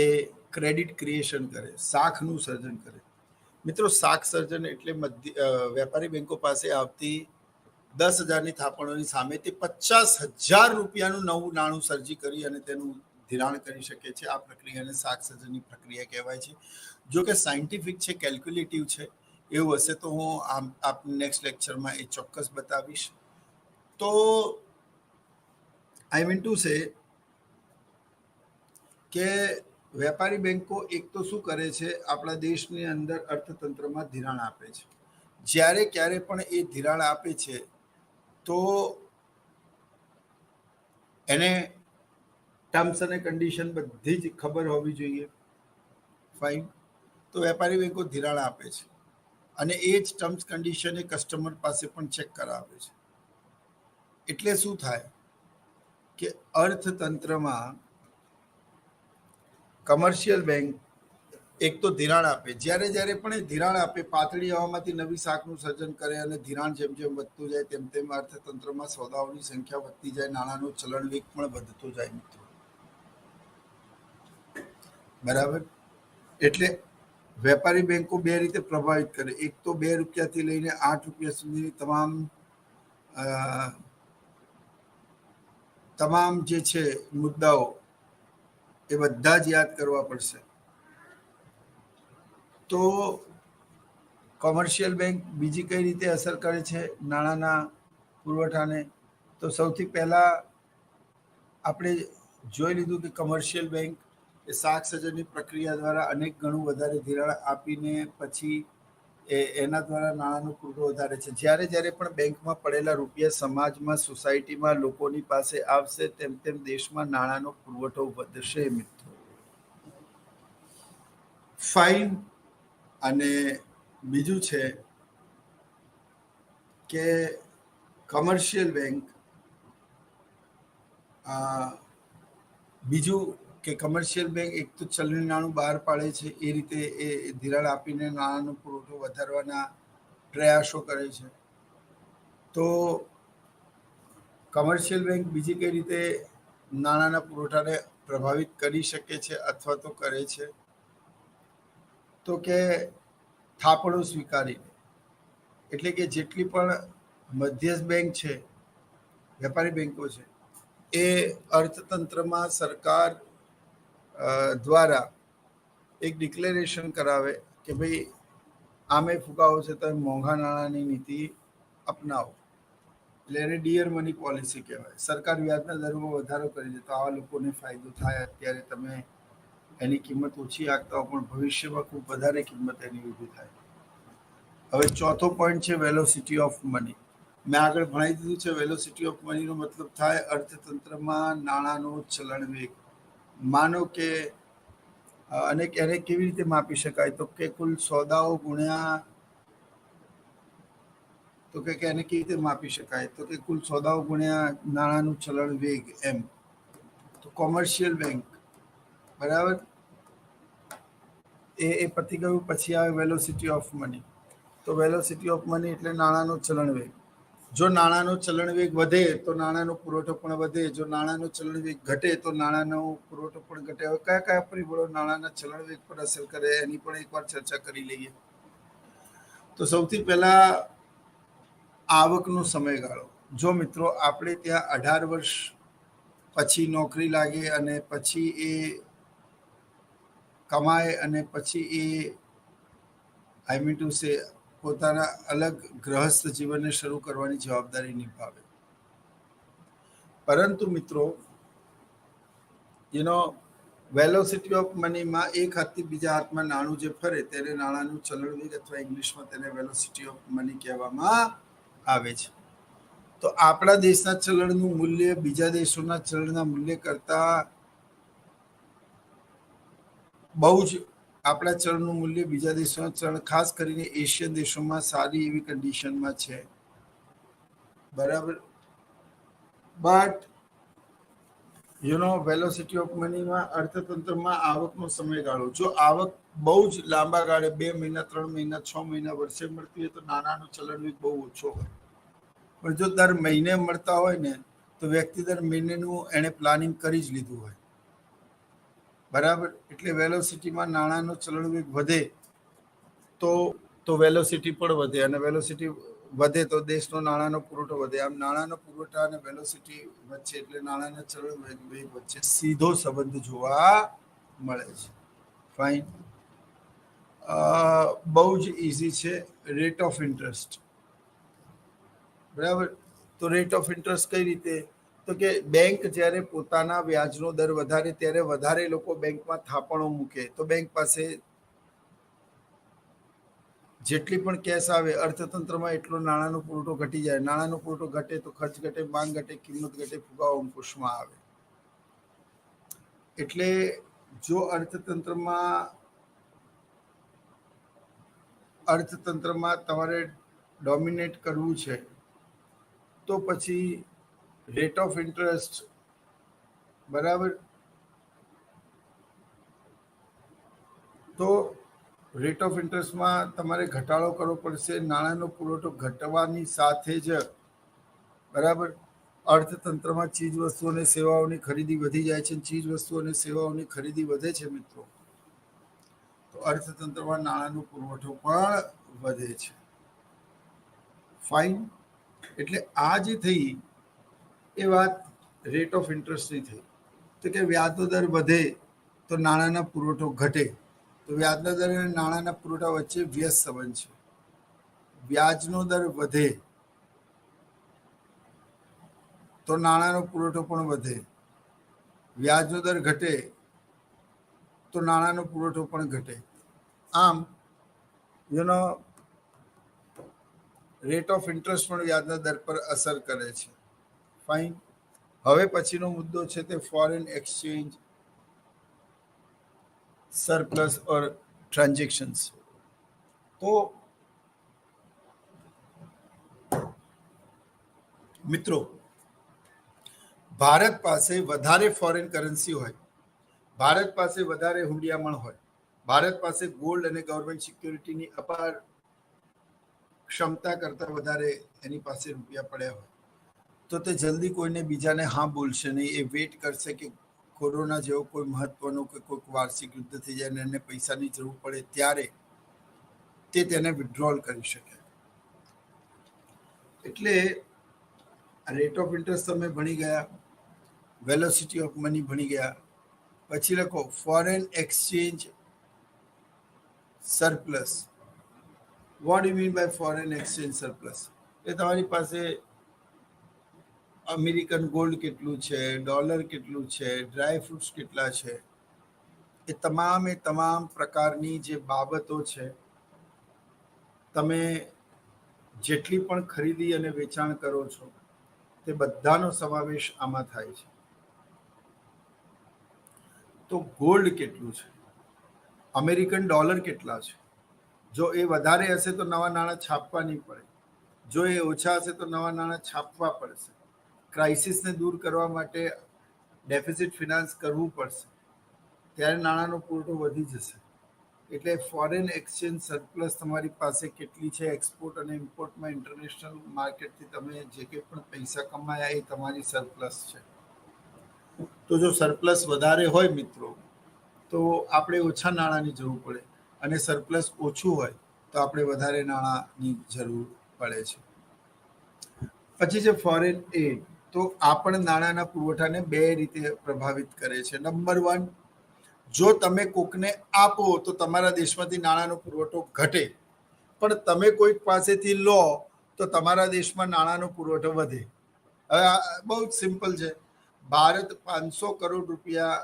ક્રેડિટ ક્રિએશન કરે, શાખનું સર્જન કરે. મિત્રો, શાખ સર્જન એટલે વેપારી બેંકો પાસે આવતી 10,000ની થાપણોની સામે તે 50,000 રૂપિયાનું નવું નાણું સર્જી કરી અને તેનું ધિરાણ કરી શકે છે. આ પ્રક્રિયાને શાખ સર્જનની પ્રક્રિયા કહેવાય છે. જો કે સાયન્ટિફિક છે, કેલ્ક્યુલેટિવ છે, એવું હશે તો હું આપને નેક્સ્ટ લેક્ચરમાં એ ચોક્કસ બતાવીશ. તો આઈ મીન ટુ સે કે વેપારી બેંકો એક તો શું કરે છે, આપણા દેશની અંદર અર્થતંત્રમાં ધિરાણ આપે છે. જ્યારે ક્યારે પણ એ ધિરાણ આપે છે તો એને ટર્મ્સ અને કન્ડિશન બધી જ ખબર હોવી જોઈએ. ફાઇન. તો વેપારી બેંકો ધિરાણ આપે છે અને એ જ ટર્મ્સ કન્ડિશન એ કસ્ટમર પાસે પણ ચેક કરાવે છે. એટલે શું થાય કે અર્થતંત્રમાં કમર્શિયલ બેંક એક તો ધિરાણ આપે, જ્યારે પણ એ ધિરાણ આપે, પાતળી હવામાંથી નવી શાખનું સર્જન કરે અને ધિરાણ જેમ જેમ વધતું જાય તેમ અર્થતંત્રમાં સોદાઓની સંખ્યા વધતી જાય, નાણાંનો ચલણ વેગ પણ વધતો જાય મિત્રો. બરાબર. એટલે વેપારી બેંકો બે રીતે પ્રભાવિત કરે. એક તો 2 રૂપિયાથી લઈને 8 રૂપિયા સુધીની તમામ જે છે મુદ્દાઓ એ બધા જ યાદ કરવા પડશે. તો કોમર્શિયલ બેંક બીજી કઈ રીતે અસર કરે છે નાણાંના પુરવઠાને? તો સૌથી પહેલા આપણે જોઈ લીધું કે કમર્શિયલ બેંક એ શાખ સર્જનની પ્રક્રિયા દ્વારા અનેક ગણું વધારે ધિરાણ આપીને પછી એના દ્વારા નાણાંનો પુરવઠો વધારે છે. જ્યારે પણ બેંકમાં પડેલા રૂપિયા સમાજમાં, સોસાયટીમાં લોકોની પાસે આવશે તેમ દેશમાં નાણાંનો પુરવઠો વધશે મિત્રો. ફાઇન. અને બીજું છે કે કમર્શિયલ બેંક એક તો ચલણી નાણું બહાર પાડે છે, એ રીતે એ ધિરાણ આપીને નાણાંનો પુરવઠો વધારવાના પ્રયાસો કરે છે. તો કમર્શિયલ બેંક બીજી કઈ રીતે નાણાંના પુરવઠાને પ્રભાવિત કરી શકે છે અથવા તો કરે છે? તો કે થાપણો સ્વીકારીને. એટલે કે જેટલી પણ મધ્યસ્થ બેંક છે, વેપારી બેંકો છે, એ અર્થતંત્રમાં સરકાર દ્વારા એક ડિક્લેરેશન કરાવે કે ભાઈ આમે ફૂંકાવો છે, તમે મોંઘા નાણાંની નીતિ અપનાવો. એટલે એને ડિયર મની પોલિસી કહેવાય. સરકાર વ્યાજના દરમાં વધારો કરી દે તો આવા લોકોને ફાયદો થાય. અત્યારે તમે એની કિંમત ઓછી આંકતા હો, પણ ભવિષ્યમાં ખૂબ વધારે કિંમત એની ઊભી થાય. હવે ચોથો પોઈન્ટ છે વેલોસિટી ઓફ મની. મેં આગળ ભણાવી દીધું છે. વેલોસિટી ઓફ મનીનો મતલબ થાય અર્થતંત્રમાં નાણાંનો ચલણ વેગ. માનો કે અને એને કેવી રીતે માપી શકાય? તો કે કુલ સોદાઓ ગુણ્યા, તો કે એને કેવી રીતે માપી શકાય? તો કે કુલ સોદાઓ ગુણ્યા નાણાંનું ચલણ વેગ, એમ. તો કોમર્શિયલ બેંક, બરાબર, એ પતી ગયું. પછી આવે વેલોસિટી ઓફ મની. તો વેલોસિટી ઓફ મની એટલે નાણાંનો ચલણ વેગ. જો નાણાંનો ચલણ વેગ વધે તો નાણાંનો પુરવઠો પણ વધે. જો નાણાંનો ચલણ વેગ ઘટે તો નાણાંનો પુરવઠો પણ ઘટે. હવે કયા પરિબળો નાણાંના ચલણ વેગ પર અસર કરે એની પણ એકવાર ચર્ચા કરી લઈએ. તો સૌથી પહેલા આવકનો સમયગાળો. જો મિત્રો આપણે ત્યાં 18 વર્ષ પછી નોકરી લાગે અને પછી એ કમાય અને પછી એ આઈ મીન ટુ સે પોતાના અલગ ગૃહસ્થ જીવનને શરૂ કરવાની જવાબદારી નિભાવે. પરંતુ મિત્રો વેલોસિટી ઓફ મનીમાં એક હાથથી બીજા હાથમાં નાણું જે ફરે તેને નાણાંનું ચલણ વેગ અથવા ઇંગ્લિશમાં તેને વેલોસિટી ઓફ મની કહેવામાં આવે છે. તો આપણા દેશના ચલણનું મૂલ્ય બીજા દેશોના ચલણના મૂલ્ય કરતા બહુ જ, આપણા ચલણનું મૂલ્ય બીજા દેશોના ચલણ, ખાસ કરીને એશિયન દેશોમાં સારી એવી કન્ડિશનમાં છે, બરાબર. બટ વેલોસિટી ઓફ મનીમાં, અર્થતંત્રમાં આવકનો સમયગાળો, જો આવક બહુ જ લાંબા ગાળે 2 મહિના 3 મહિના 6 મહિના વર્ષે મળતી હોય તો નાણાંનું ચલણ બહુ ઓછો હોય. પણ જો દર મહિને મળતા હોય ને તો વ્યક્તિ દર મહિનેનું એને પ્લાનિંગ કરી જ લીધું હોય, બરાબર. એટલે વેલોસિટીમાં નાણાંનો ચલણ વધે તો વેલોસિટી પણ વધે, અને વેલોસિટી વધે તો દેશનો નાણાંનો પુરવઠો વધે. આમ નાણાંનો પુરવઠા અને વેલોસિટી વચ્ચે, એટલે નાણાંના ચલણ વેગ વચ્ચે સીધો સંબંધ જોવા મળે છે. ફાઇન. બહુ જ ઇઝી છે. રેટ ઓફ ઇન્ટરેસ્ટ, બરાબર. તો રેટ ઓફ ઇન્ટરેસ્ટ કઈ રીતે? તો કે બેંક જ્યારે પોતાના વ્યાજનો દર વધારે ત્યારે વધારે લોકો બેંકમાં થાપણો મૂકે, તો બેંક પાસે જેટલી પણ કેશ આવે, અર્થતંત્રમાં એટલો નાણાંનો પુરવઠો ઘટી જાય. નાણાંનો પુરવઠો ઘટે તો ખર્ચ ઘટે, માંગ ઘટે, કિંમત ઘટે, ફુગાવો અંકુશમાં આવે. એટલે જો અર્થતંત્રમાં તમારે ડોમિનેટ કરવું છે તો પછી રેટ ઓફ ઇન્ટરેસ્ટ, બરાબર. તો રેટ ઓફ ઇન્ટરેસ્ટમાં તમારે ઘટાડો કરવો પડશે. નાણાંનો પુરવઠો ઘટવાની સાથે જ, બરાબર, અર્થતંત્રમાં ચીજ વસ્તુઓ અને સેવાઓની ખરીદી વધી જાય છે. ચીજ વસ્તુઓ અને સેવાઓની ખરીદી વધે છે મિત્રો, તો અર્થતંત્રમાં નાણાંનો પુરવઠો પણ વધે છે. ફાઇન. એટલે આ જે થઈ એ વાત રેટ ઓફ ઇન્ટરેસ્ટની થઈ. તો કે વ્યાજનો દર વધે તો નાણાંનો પુરવઠો ઘટે, તો વ્યાજના દર અને નાણાંના પુરવઠા વચ્ચે વ્યસ્ત સંબંધ છે. વ્યાજનો દર વધે તો નાણાંનો પુરવઠો પણ વધે, વ્યાજનો દર ઘટે તો નાણાંનો પુરવઠો પણ ઘટે. આમ રેટ ઓફ ઇન્ટરેસ્ટ પણ વ્યાજના દર પર અસર કરે છે. ફાઇન. હવે પછીનો મુદ્દો છે તે ફોરેન એક્સચેન્જ સરપ્લસ ઓર ટ્રાન્ઝેક્શન્સ. તો મિત્રો, ભારત પાસે વધારે ફોરેન કરન્સી હોય, ભારત પાસે વધારે હુંડિયામણ હોય, ભારત પાસે ગોલ્ડ અને ગવર્મેન્ટ સિક્યોરિટીની અપાર ક્ષમતા કરતાં વધારે એની પાસે રૂપિયા પડ્યા હોય, તો તે જલ્દી કોઈને બીજાને હા બોલશે નહીં. એ વેઇટ કરશે કે કોરોના જેવો કોઈ મહત્વનો કે કોઈક વાર્ષિક યુદ્ધ થઈ જાય અને એને પૈસાની જરૂર પડે ત્યારે તે તેને વિથડ્રોલ કરી શકે. એટલે રેટ ઓફ ઇન્ટરેસ્ટ તમે ભણી ગયા, વેલોસિટી ઓફ મની ભણી ગયા. પછી લખો foreign exchange surplus. What you mean by foreign exchange surplus? એ તમારી પાસે અમેરિકન ગોલ્ડ કેટલું છે, ડોલર કેટલું છે, ડ્રાય ફ્રૂટ્સ કેટલા છે, એ તમામ પ્રકારની જે બાબતો છે, તમે જેટલી પણ ખરીદી અને વેચાણ કરો છો તે બધાનો સમાવેશ આમાં થાય છે. તો ગોલ્ડ કેટલું છે, અમેરિકન ડોલર કેટલા છે, જો એ વધારે હશે તો નવા નાણાં છાપવા નહીં પડે, જો એ ઓછા હશે તો નવા નાણાં છાપવા પડશે. ક્રાઇસિસને દૂર કરવા માટે ડેફિસિટ ફિનાન્સ કરવું પડશે, ત્યારે નાણાંનો પુરવઠો વધી જશે. એટલે ફોરેન એક્સચેન્જ સરપ્લસ તમારી પાસે કેટલી છે, એક્સપોર્ટ અને ઇમ્પોર્ટમાં ઇન્ટરનેશનલ માર્કેટથી તમે જે કંઈ પણ પૈસા કમાયા એ તમારી સરપ્લસ છે. તો જો સરપ્લસ વધારે હોય મિત્રો તો આપણે ઓછા નાણાંની જરૂર પડે, અને સરપ્લસ ઓછું હોય તો આપણે વધારે નાણાંની જરૂર પડે છે. પછી છે ફોરેન એડ. તો આ પણ નાણાંના પુરવઠાને 2 રીતે પ્રભાવિત કરે છે. નંબર 1, જો તમે કોકને આપો તો તમારા દેશમાંથી નાણાંનો પુરવઠો ઘટે, પણ તમે કોઈક પાસેથી લો તો તમારા દેશમાં નાણાંનો પુરવઠો વધે. હવે આ બહુ જ સિમ્પલ છે. ભારત 500 કરોડ રૂપિયા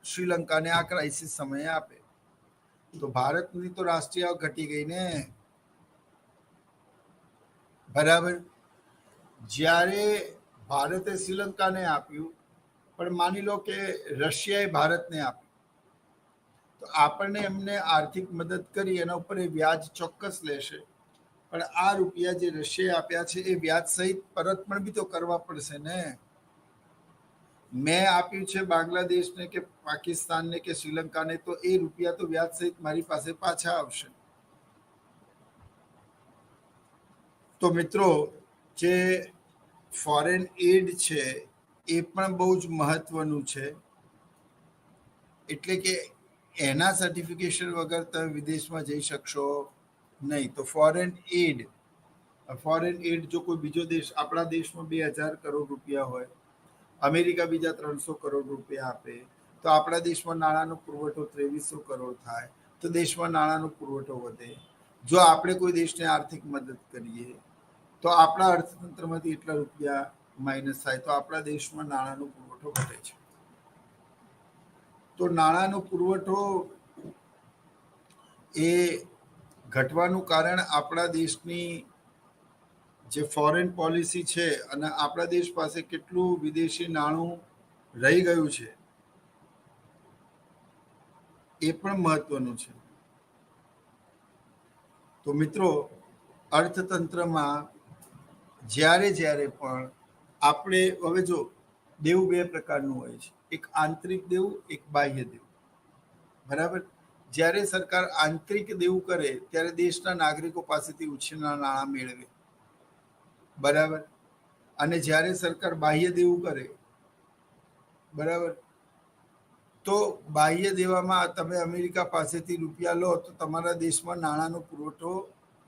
શ્રીલંકાને આ ક્રાઇસિસ સમયે આપે તો ભારતની તો રાષ્ટ્રીય આવક ઘટી ગઈ ને, બરાબર. જ્યારે ભારતે શ્રીલંકાને આપ્યું, પણ માની લો કે રશિયાએ ભારતને આપ્યું, તો આપણને એમને આર્થિક મદદ કરી, એના ઉપર એ વ્યાજ ચોક્કસ લેશે, પણ આ રૂપિયા જે રશિયાએ આપ્યા છે એ વ્યાજ સહિત પરત પણ બી તો કરવા પડશે ને. મેં આપ્યું છે બાંગ્લાદેશને કે પાકિસ્તાનને કે શ્રીલંકાને, તો એ રૂપિયા તો વ્યાજ સહિત મારી પાસે પાછા આવશે. તો મિત્રો, જે ફોરેન એડ છે એ પણ બહુ જ મહત્વનું છે. એટલે કે એના સર્ટિફિકેશન વગર તમે વિદેશમાં જઈ શકશો નહીં. તો ફોરેન એડ જો કોઈ બીજો દેશ, આપણા દેશમાં 2000 કરોડ રૂપિયા હોય, અમેરિકા બીજા 300 કરોડ રૂપિયા આપે, તો આપણા દેશમાં નાણાંનો પુરવઠો 2300 કરોડ થાય, તો દેશમાં નાણાંનો પુરવઠો વધે. જો આપણે કોઈ દેશને આર્થિક મદદ કરીએ તો આપણા અર્થતંત્રમાંથી એટલા રૂપિયા માઇનસ થાય, તો આપણા દેશમાં નાણાંનો પુરવઠો ઘટે છે. તો નાણાંનો પુરવઠો એ ઘટવાનું કારણ આપણા દેશની જે ફોરેન પોલિસી છે અને આપણા દેશ પાસે કેટલું વિદેશી નાણું રહી ગયું છે એ પણ મહત્વનું છે. તો મિત્રો, અર્થતંત્રમાં જ્યારે પણ આપણે હવે જો દેવું બે પ્રકારનું હોય છે, એક આંતરિક દેવું, એક બાહ્ય દેવું. બરાબર. જ્યારે સરકાર આંતરિક દેવું કરે ત્યારે દેશના નાગરિકો પાસેથી ઉછીના નાણાં મેળવે. બરાબર. અને જ્યારે સરકાર બાહ્ય દેવું કરે, બરાબર, તો બાહ્ય દેવામાં તમે અમેરિકા પાસેથી રૂપિયા લો તો તમારા દેશમાં નાણાંનો પુરવઠો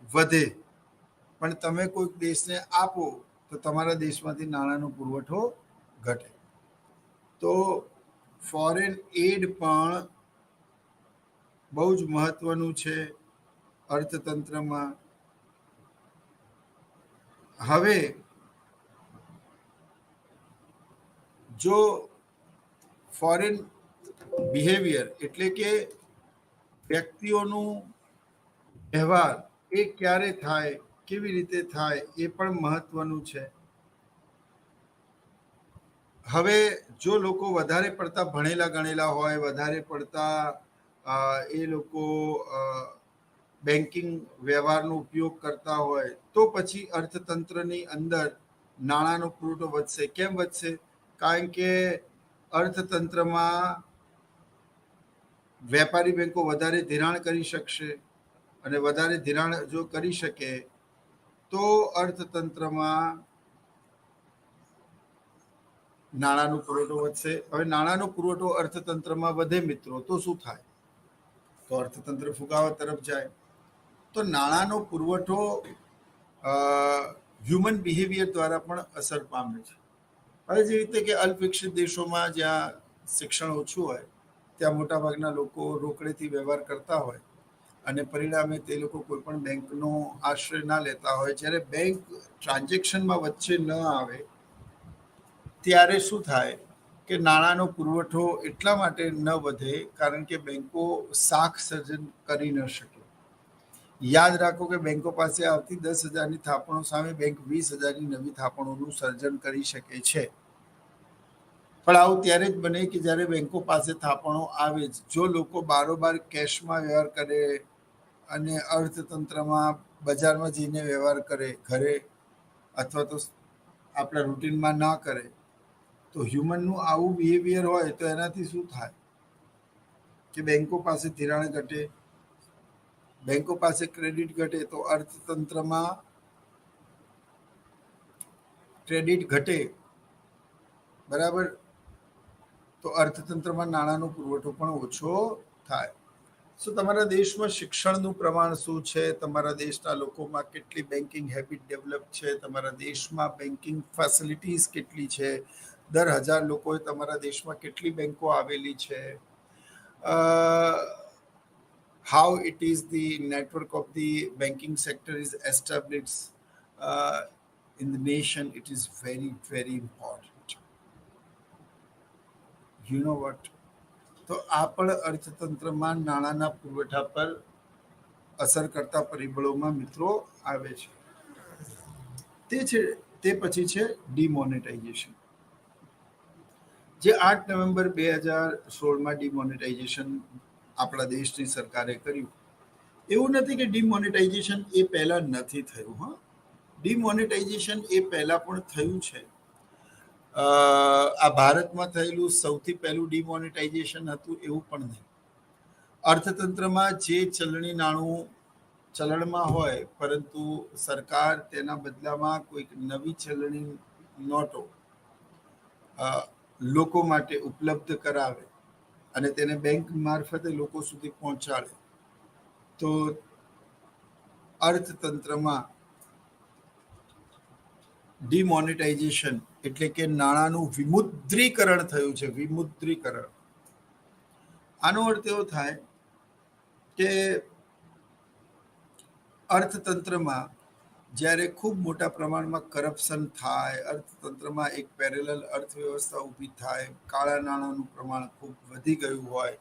વધે, પણ તમે કોઈક દેશને આપો તો તમારા દેશમાંથી નાણાંનો પુરવઠો ઘટે. તો ફોરેન એડ પણ બહુ જ મહત્વનું છે અર્થતંત્રમાં. હવે જો ફોરેન બિહેવિયર એટલે કે વ્યક્તિઓનું વ્યવહાર એ ક્યારે થાય, કેવી રીતે થાય, એ પણ મહત્વનું છે. હવે જો લોકો વધારે પડતા ભણેલા ગણેલા હોય, વધારે પડતા એ લોકો બેન્કિંગ વ્યવહારનો ઉપયોગ કરતા હોય, તો પછી અર્થતંત્રની અંદર નાણાંનો પુરવઠો વધશે. કેમ વધશે? કારણ કે અર્થતંત્રમાં વેપારી બેંકો વધારે ધિરાણ કરી શકશે, અને વધારે ધિરાણ જો કરી શકે તો અર્થતંત્રમાં નાણાંનો પુરવઠો વધશે. હવે નાણાંનો પુરવઠો અર્થતંત્રમાં વધે મિત્રો, તો શું થાય? તો અર્થતંત્ર ફુગાવા તરફ જાય. તો નાણાંનો પુરવઠો હ્યુમન બિહેવિયર દ્વારા પણ અસર પામે છે. હવે જે રીતે કે અલ્પવિકસિત દેશોમાં જ્યાં શિક્ષણ ઓછું હોય ત્યાં મોટાભાગના લોકો રોકડેથી વ્યવહાર કરતા હોય, અને પરિણામે તે લોકો કોઈ પણ બેંકનો આશ્રય ના લેતા હોય. જ્યારે બેંક ટ્રાન્ઝેક્શનમાં વચ્ચે ન આવે ત્યારે શું થાય કે નાણાંનો પુરવઠો એટલા માટે ન વધે કારણ કે બેંકો શાખ સર્જન કરી ન શકે. યાદ રાખો કે બેંકો પાસે આવતી 10,000ની થાપણો સામે બેંક 20,000ની નવી થાપણોનું સર્જન કરી શકે છે. પણ આવું ત્યારે જ બને કે જ્યારે બેંકો પાસે થાપણો આવે જ. જો લોકો બારોબાર કેશમાં વ્યવહાર કરે અને અર્થતંત્રમાં બજારમાં જઈને વ્યવહાર કરે, ઘરે અથવા તો આપણા રૂટીનમાં ના કરે, તો હ્યુમનનું આવું બિહેવિયર હોય તો એનાથી શું થાય કે બેંકો પાસે ધિરાણ ઘટે, બેંકો પાસે ક્રેડિટ ઘટે, તો અર્થતંત્રમાં ક્રેડિટ ઘટે, બરાબર, તો અર્થતંત્રમાં નાણાંનો પુરવઠો પણ ઓછો થાય. શું તમારા દેશમાં શિક્ષણનું પ્રમાણ શું છે? તમારા દેશના લોકોમાં કેટલી બેન્કિંગ હેબિટ ડેવલપ છે? તમારા દેશમાં બેન્કિંગ ફેસિલિટીઝ કેટલી છે? દર 1000 લોકોએ તમારા દેશમાં કેટલી બેંકો આવેલી છે? how it is the network of the banking sector is established in the nation. It is very, very important. You know what? તો આ પણ અર્થતંત્રમાં નાણાંના પુરવઠા પર અસર કરતા પરિબળોમાં મિત્રો આવે છે. તે પછી છે ડિમોનેટાઇઝેશન, જે 8 નવેમ્બર 2016માં ડિમોનેટાઇઝેશન આપણા દેશની સરકારે કર્યું. એવું નથી કે ડિમોનેટાઇઝેશન એ પહેલાં નથી થયું. હા, ડિમોનેટાઇઝેશન એ પહેલાં પણ થયું છે. આ ભારતમાં થયેલું સૌથી પહેલું ડિમોનેટાઇઝેશન હતું એવું પણ નહીં. અર્થતંત્રમાં જે ચલણી નાણું ચલણમાં હોય, પરંતુ સરકાર તેના બદલામાં કોઈક નવી ચલણી નોટો લોકો માટે ઉપલબ્ધ કરાવે અને તેને બેંક મારફતે લોકો સુધી પહોંચાડે, તો અર્થતંત્રમાં ડિમોનેટાઇઝેશન એટલે કે નાણાંનું વિમુદ્રીકરણ થયું છે. વિમુદ્રીકરણ, આનો અર્થ એવો થાય કે અર્થતંત્રમાં જ્યારે ખૂબ મોટા પ્રમાણમાં કરપ્શન થાય, અર્થતંત્રમાં એક પેરેલલ અર્થવ્યવસ્થા ઊભી થાય, કાળા નાણાંનું પ્રમાણ ખૂબ વધી ગયું હોય,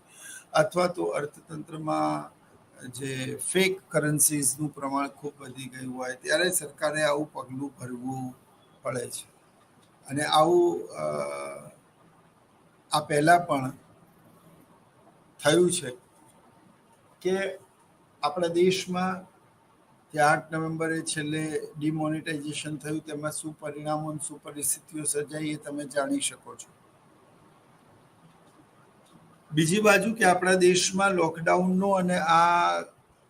અથવા તો અર્થતંત્રમાં જે ફેક કરન્સીઝનું પ્રમાણ ખૂબ વધી ગયું હોય, ત્યારે સરકારે આવું પગલું ભરવું પડે છે. અને આવું આ પહેલાં પણ થયું છે કે આપણા દેશમાં જે 8 નવેમ્બરે છેલ્લે ડિમોનેટાઇઝેશન થયું, તેમાં શું પરિણામો અને શું પરિસ્થિતિઓ સર્જાઈ એ તમે જાણી શકો છો. બીજી બાજુ કે આપણા દેશમાં લોકડાઉનનો અને આ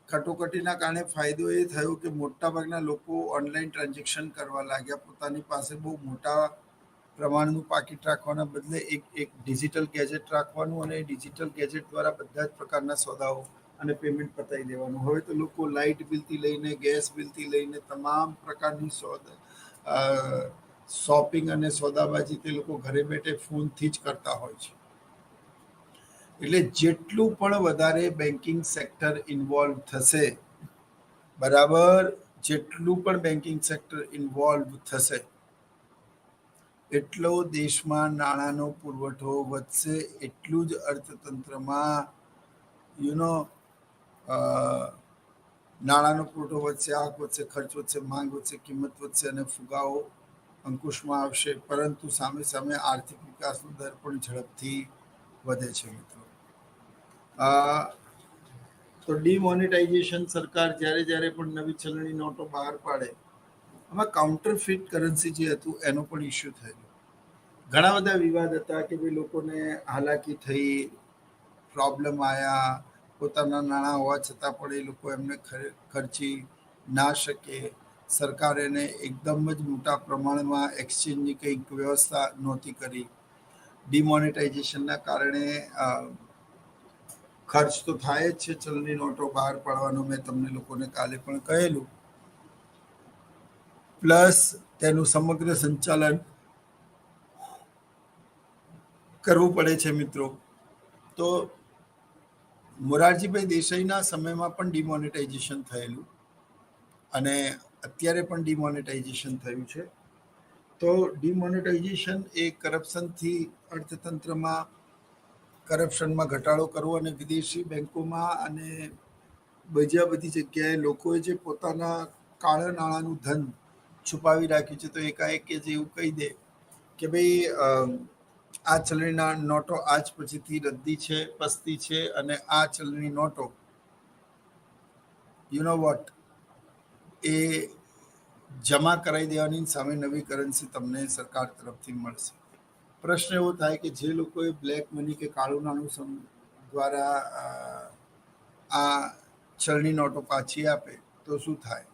કટોકટીના કારણે ફાયદો એ થયો કે મોટાભાગના લોકો ઓનલાઈન ટ્રાન્ઝેક્શન કરવા લાગ્યા. પોતાની પાસે બહુ મોટા પ્રમાણનું પાકીટ રાખવાના બદલે એક ડિજિટલ ગેજેટ રાખવાનું અને ડિજિટલ ગેજેટ દ્વારા બધા જ પ્રકારના સોદાઓ અને પેમેન્ટ પતાવી દેવાનું. હવે તો લોકો લાઇટ બિલથી લઈને ગેસ બિલથી લઈને તમામ પ્રકારની શોપિંગ અને સોદાબાજી તે લોકો ઘરે બેઠે ફોનથી જ કરતા હોય છે. એટલે જેટલું પણ વધારે બેન્કિંગ સેક્ટર ઇન્વોલ્વ થશે, બરાબર, જેટલું પણ બેન્કિંગ સેક્ટર ઇન્વોલ્વ થશે, એટલો દેશમાં નાણાંનો પુરવઠો વધશે, એટલું જ અર્થતંત્રમાં નાણાંનો પુરવઠો વધશે, આવક વધશે, ખર્ચ વધશે, માંગ વધશે, કિંમત વધશે અને ફુગાવો અંકુશમાં આવશે. પરંતુ સામે સામે આર્થિક વિકાસનો દર પણ ઝડપથી વધે છે. મિત્રો, તો ડિમોનેટાઇઝેશન સરકાર જ્યારે પણ નવી ચલણી નોટો બહાર પાડે, આમાં કાઉન્ટરફીટ કરન્સી જે હતું એનો પણ ઇસ્યુ થયેલો. ઘણા બધા વિવાદ હતા કે ભાઈ લોકોને હાલાકી થઈ, પ્રોબ્લેમ આવ્યા, પોતાના નાણાં હોવા છતાં પણ એ લોકો એમને ખર્ચી ના શકે. સરકાર એને એકદમ જ મોટા પ્રમાણમાં એક્સચેન્જની કંઈક વ્યવસ્થા નહોતી કરી. ડિમોનેટાઇઝેશનના કારણે ખર્ચ તો થાય જ છે ચલણી નોટો બહાર પાડવાનો, મેં તમને લોકોને કાલે પણ કહેલું. પ્લસ તેનું સમગ્ર સંચાલન કરવું પડે છે. મિત્રો, તો મોરારજીભાઈ દેસાઈના સમયમાં પણ ડિમોનેટાઇઝેશન થયેલું અને અત્યારે પણ ડિમોનેટાઇઝેશન થયું છે. તો ડિમોનેટાઇઝેશન એ કરપ્શનથી અર્થતંત્રમાં કરપ્શનમાં ઘટાડો કરવો અને વિદેશી બેંકોમાં અને બીજા બધી જગ્યાએ લોકોએ જે પોતાના કાળા નાણાંનું ધન છુપાવી રાખ્યું છે, તો એકાએક જે એવું કહી દે કે ભાઈ આ ચલણી નોટો આજ પછીથી રદ્દી છે, પસ્તી છે અને આ ચલણી નોટો વોટ એ જમા કરાવી દેવાની સામે નવી કરન્સી તમને સરકાર તરફથી મળશે. પ્રશ્ન એવો થાય કે જે લોકોએ બ્લેક મની કે કાળું નાણું દ્વારા આ ચલણી નોટો પાછી આપે તો શું થાય?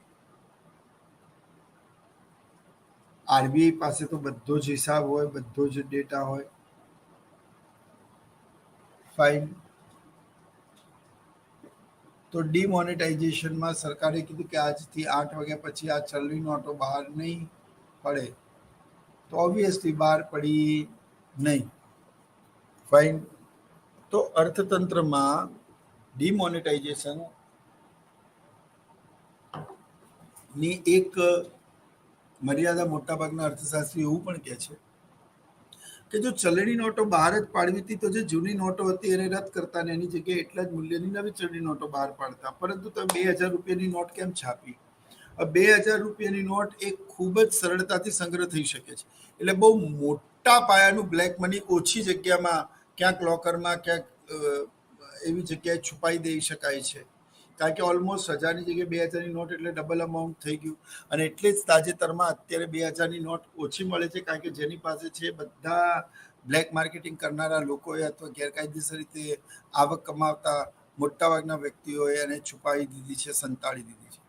આરબીઆઈ પાસે તો બધો જ હિસાબ હોય, બધો જ ડેટા હોય. ફાઇન. તો ડિમોનેટાઇઝેશનમાં સરકારે કીધું કે આજથી 8 વાગ્યા પછી આ ચલણી નોટો બહાર નહીં પડે, તો ઓબ્વિયસલી બહાર પડી નહીં. ફાઇન. તો અર્થતંત્રમાં ડિમોનેટાઇઝેશન ની એક મર્યાદા મોટાભાગના અર્થશાસ્ત્રી એવું પણ કહે છે કે જો ચલણી નોટો બહાર જ પાડવી હતી તો જે જૂની નોટો હતી એને રદ કરતા ને એની જગ્યાએ એટલા જ મૂલ્યની નવી ચલણી નોટો બહાર પાડતા. પરંતુ તમે 2000 રૂપિયાની નોટ કેમ છાપી? ₹2000 નોટ એ ખૂબ જ સરળતાથી સંગ્રહ થઈ શકે છે. એટલે બહુ મોટા પાયાનું બ્લેક મની ઓછી જગ્યામાં, ક્યાંક લોકરમાં, ક્યાંક એવી જગ્યાએ છુપાઈ દઈ શકાય છે. કારણ કે ઓલમોસ્ટ 1000ની જગ્યાએ 2000ની નોટ એટલે ડબલ અમાઉન્ટ થઈ ગયું. અને એટલે જ તાજેતરમાં અત્યારે 2000ની નોટ ઓછી મળે છે, કારણ કે જેની પાસે છે બધા બ્લેક માર્કેટિંગ કરનારા લોકોએ અથવા ગેરકાયદેસર રીતે આવક કમાવતા મોટાભાગના વ્યક્તિઓએ એને છુપાવી દીધી છે, સંતાડી દીધી છે.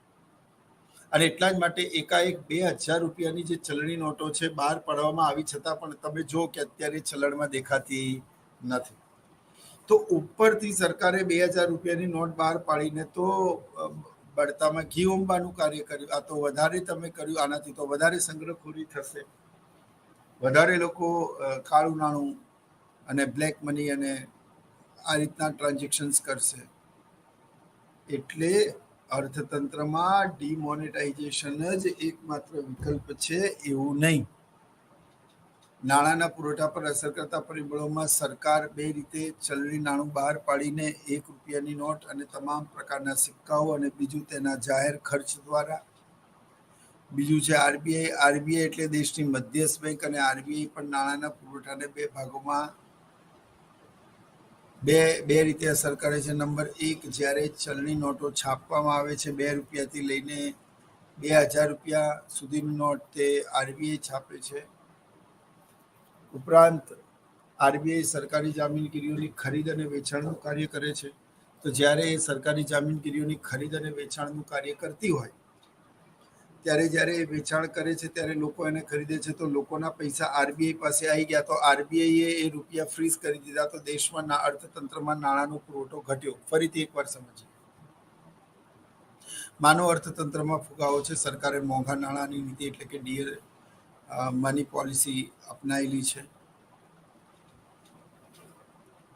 અને એટલા જ માટે એકાએક ₹2000ની જે ચલણી નોટો છે બહાર પાડવામાં આવી, છતાં પણ તમે જો કે અત્યારે ચલણમાં દેખાતી નથી. તો ઉપરથી સરકારે ₹2000ની નોટ બહાર પાડીને તો બળતામાં ઘી ઉંબાનું કાર્ય કર્યું. આ તો વધારે તમે કર્યું, આનાથી તો વધારે સંગ્રહખોરી થશે, વધારે લોકો કાળું નાણું અને બ્લેક મની અને આ રીતના ટ્રાન્ઝેક્શન્સ કરશે. એટલે અર્થતંત્રમાં ડિમોનેટાઇઝેશન જ એકમાત્ર વિકલ્પ છે, એવું નહીં. નાણાંના પુરવઠા પર અસર કરતા પરિબળોમાં સરકાર બે રીતે ચલણી નાણું બહાર પાડીને ₹1ની નોટ અને તમામ પ્રકારના સિક્કાઓ, અને બીજું તેના જાહેર ખર્ચ દ્વારા. બીજું છે આરબીઆઈ. આરબીઆઈ એટલે દેશની મધ્યસ્થ બેંક, અને આરબીઆઈ પણ નાણાંના પુરવઠાને બે ભાગોમાં બે રીતે અસર કરે છે. નંબર 1, જ્યારે ચલણી નોટો છાપવામાં આવે છે, ₹2થી લઈને ₹2000 સુધીની નોટ તે આરબીઆઈ છાપે છે. ઉપરાંત આરબીઆઈ સરકારી જામીનગીરીઓની ખરીદ અને વેચાણનું કાર્ય કરે છે. તો જ્યારે એ સરકારી જામીનગીરીઓની ખરીદ અને વેચાણનું કાર્ય કરતી હોય ત્યારે જ્યારે એ વેચાણ કરે છે ત્યારે લોકો એને ખરીદે છે, તો લોકોના પૈસા આરબીઆઈ પાસે આવી ગયા, તો આરબીઆઈએ એ રૂપિયા ફ્રીઝ કરી દીધા, તો દેશમાં અર્થતંત્રમાં નાણાંનો પુરવઠો ઘટ્યો. ફરીથી એકવાર સમજીએ. માનવ અર્થતંત્રમાં ફુગાવો છે. સરકારે મોંઘા નાણાંની નીતિ એટલે કે ડિયર મની પોલિસી અપનાવેલી છે.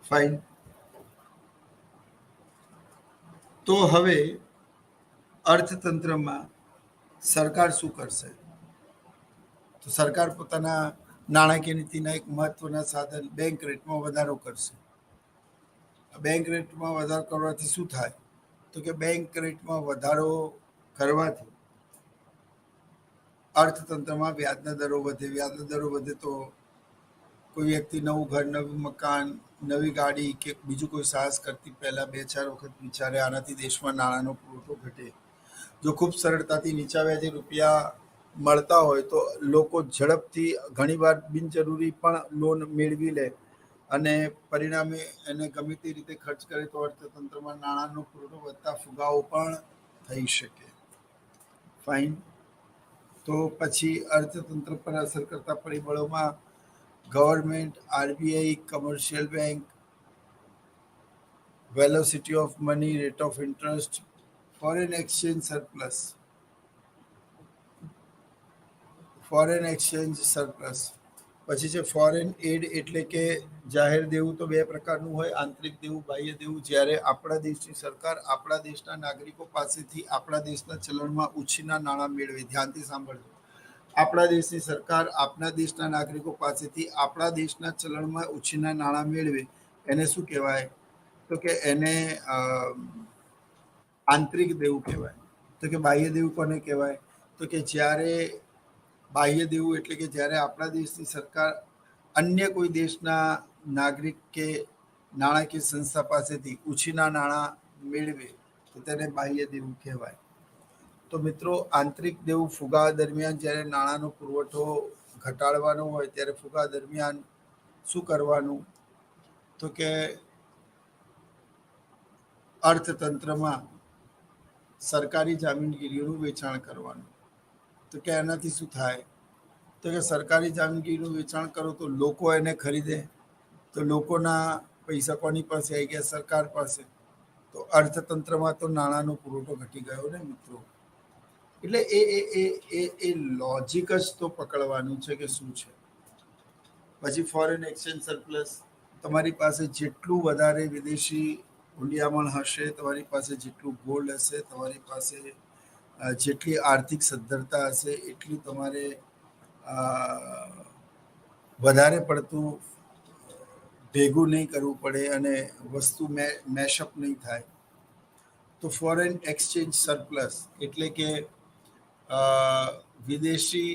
ફાઇન. તો હવે અર્થતંત્રમાં સરકાર શું કરશે? તો સરકાર પોતાના નાણાકીય નીતિના એક મહત્વના સાધન બેંક રેટમાં વધારો કરશે. બેંક રેટમાં વધારો કરવાથી શું થાય? તો કે બેંક રેટમાં વધારો કરવાથી અર્થતંત્રમાં વ્યાજના દરો વધે. વ્યાજના દરો વધે તો કોઈ વ્યક્તિ નવું ઘર, નવું મકાન, નવી ગાડી કે બીજું કોઈ સાહસ કરતી પહેલા 2-4 વખત વિચારે. આનાથી દેશમાં નાણાંનો પુરવઠો ઘટે. જો ખૂબ સરળતાથી નીચા વ્યાજે રૂપિયા મળતા હોય તો લોકો ઝડપથી ઘણીવાર બિનજરૂરી પણ લોન મેળવી લે અને પરિણામે એને ગમે તે રીતે ખર્ચ કરે, તો અર્થતંત્રમાં નાણાંનો પુરવઠો વધતા ફુગાવો પણ થઈ શકે. ફાઇન. તો પછી અર્થતંત્ર પર અસર કરતા પરિબળોમાં government, RBI, commercial bank, velocity of money, rate of interest, foreign exchange surplus. Foreign exchange surplus. પછી છે ફોરેન એડ, એટલે કે જાહેર દેવું. તો બે પ્રકારનું હોય, આંતરિક દેવું, બાહ્ય દેવું. જ્યારે આપણા દેશની સરકાર આપણા દેશના નાગરિકો પાસેથી આપણા દેશના ચલણમાં ઉછીના નાણાં મેળવે. ધ્યાનથી સાંભળજો. આપણા દેશની સરકાર આપણા દેશના નાગરિકો પાસેથી આપણા દેશના ચલણમાં ઉછીના નાણાં મેળવે, એને શું કહેવાય? તો કે એને આંતરિક દેવું કહેવાય. તો કે બાહ્ય દેવું કોને કહેવાય? તો કે જ્યારે બાહ્ય દેવું એટલે કે જ્યારે આપણા દેશની સરકાર અન્ય કોઈ દેશના નાગરિક કે નાણાકીય સંસ્થા પાસેથી ઉછીના નાણાં મેળવે, તો તેને બાહ્ય દેવું કહેવાય. તો મિત્રો, આંતરિક દેવું ફુગા દરમિયાન જ્યારે નાણાંનો પુરવઠો ઘટાડવાનો હોય ત્યારે ફુગા દરમિયાન શું કરવાનું? તો કે અર્થતંત્રમાં સરકારી જામીનગીરીઓનું વેચાણ કરવાનું. તો કે એનાથી શું થાય? તો કે સરકારી જામીનગીરીનું વેચાણ કરો તો લોકો એને ખરીદે, તો લોકોના પૈસા કોની પાસે આવી ગયા? સરકાર પાસે. તો અર્થતંત્રમાં તો નાણાંનો પુરવઠો ઘટી ગયો ને મિત્રો. એટલે એ લોજિક જ તો પકડવાનું છે કે શું છે. પછી ફોરેન એક્સચેન્જ સરપ્લસ. તમારી પાસે જેટલું વધારે વિદેશી હુંડિયામણ હશે, તમારી પાસે જેટલું ગોલ્ડ હશે, તમારી પાસે જેટલી આર્થિક સદ્ધરતા હશે, એટલું તમારે વધારે પડતું ભેગું નહીં કરવું પડે અને વસ્તુ મેશઅપ નહીં થાય. તો ફોરેન એક્સચેન્જ સરપ્લસ એટલે કે વિદેશી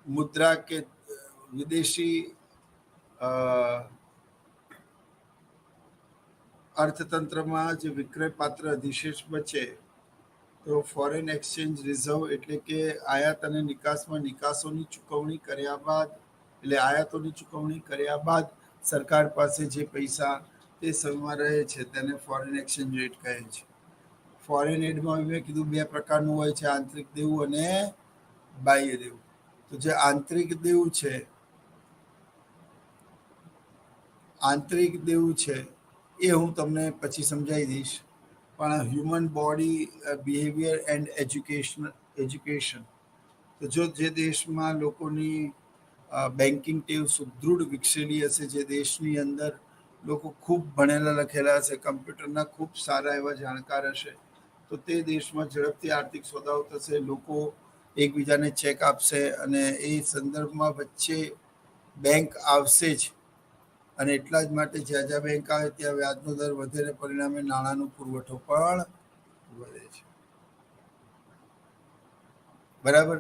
મુદ્રા કે વિદેશી અર્થતંત્રમાં જે વિક્રય પાત્ર અધિશેષ બચે તો ફોરેન એક્સચેન્જ રિઝર્વ એટલે કે આયાત અને નિકાસમાં નિકાસોની ચૂકવણી કર્યા બાદ એટલે આયાતોની ચૂકવણી કર્યા બાદ સરકાર પાસે જે પૈસા તે સમયમાં રહે છે તેને ફોરેન એક્સચેન્જ રેટ કહે છે. ફોરેન એડમાં મેં કીધું બે પ્રકારનું હોય છે, આંતરિક દેવું અને બાહ્ય દેવું. તો જે આંતરિક દેવું છે એ હું તમને પછી સમજાવી દઈશ. પણ human body behaviour and education, તો જો જે દેશમાં લોકોની બેન્કિંગ ટેવ સુદૃઢ વિકસેલી હશે, જે દેશની અંદર લોકો ખૂબ ભણેલા લખેલા હશે, કમ્પ્યુટરના ખૂબ સારા એવા જાણકાર હશે, તો તે દેશમાં ઝડપથી આર્થિક સોદાઓ થશે, લોકો એકબીજાને ચેક આપશે અને એ સંદર્ભમાં વચ્ચે બેંક આવશે જ. અને એટલા જ માટે જ્યાં જ્યાં બેંક આવે ત્યાં વ્યાજનો દર વધે ને પરિણામે નાણાંનો પુરવઠો પણ વધે છે. બરાબર.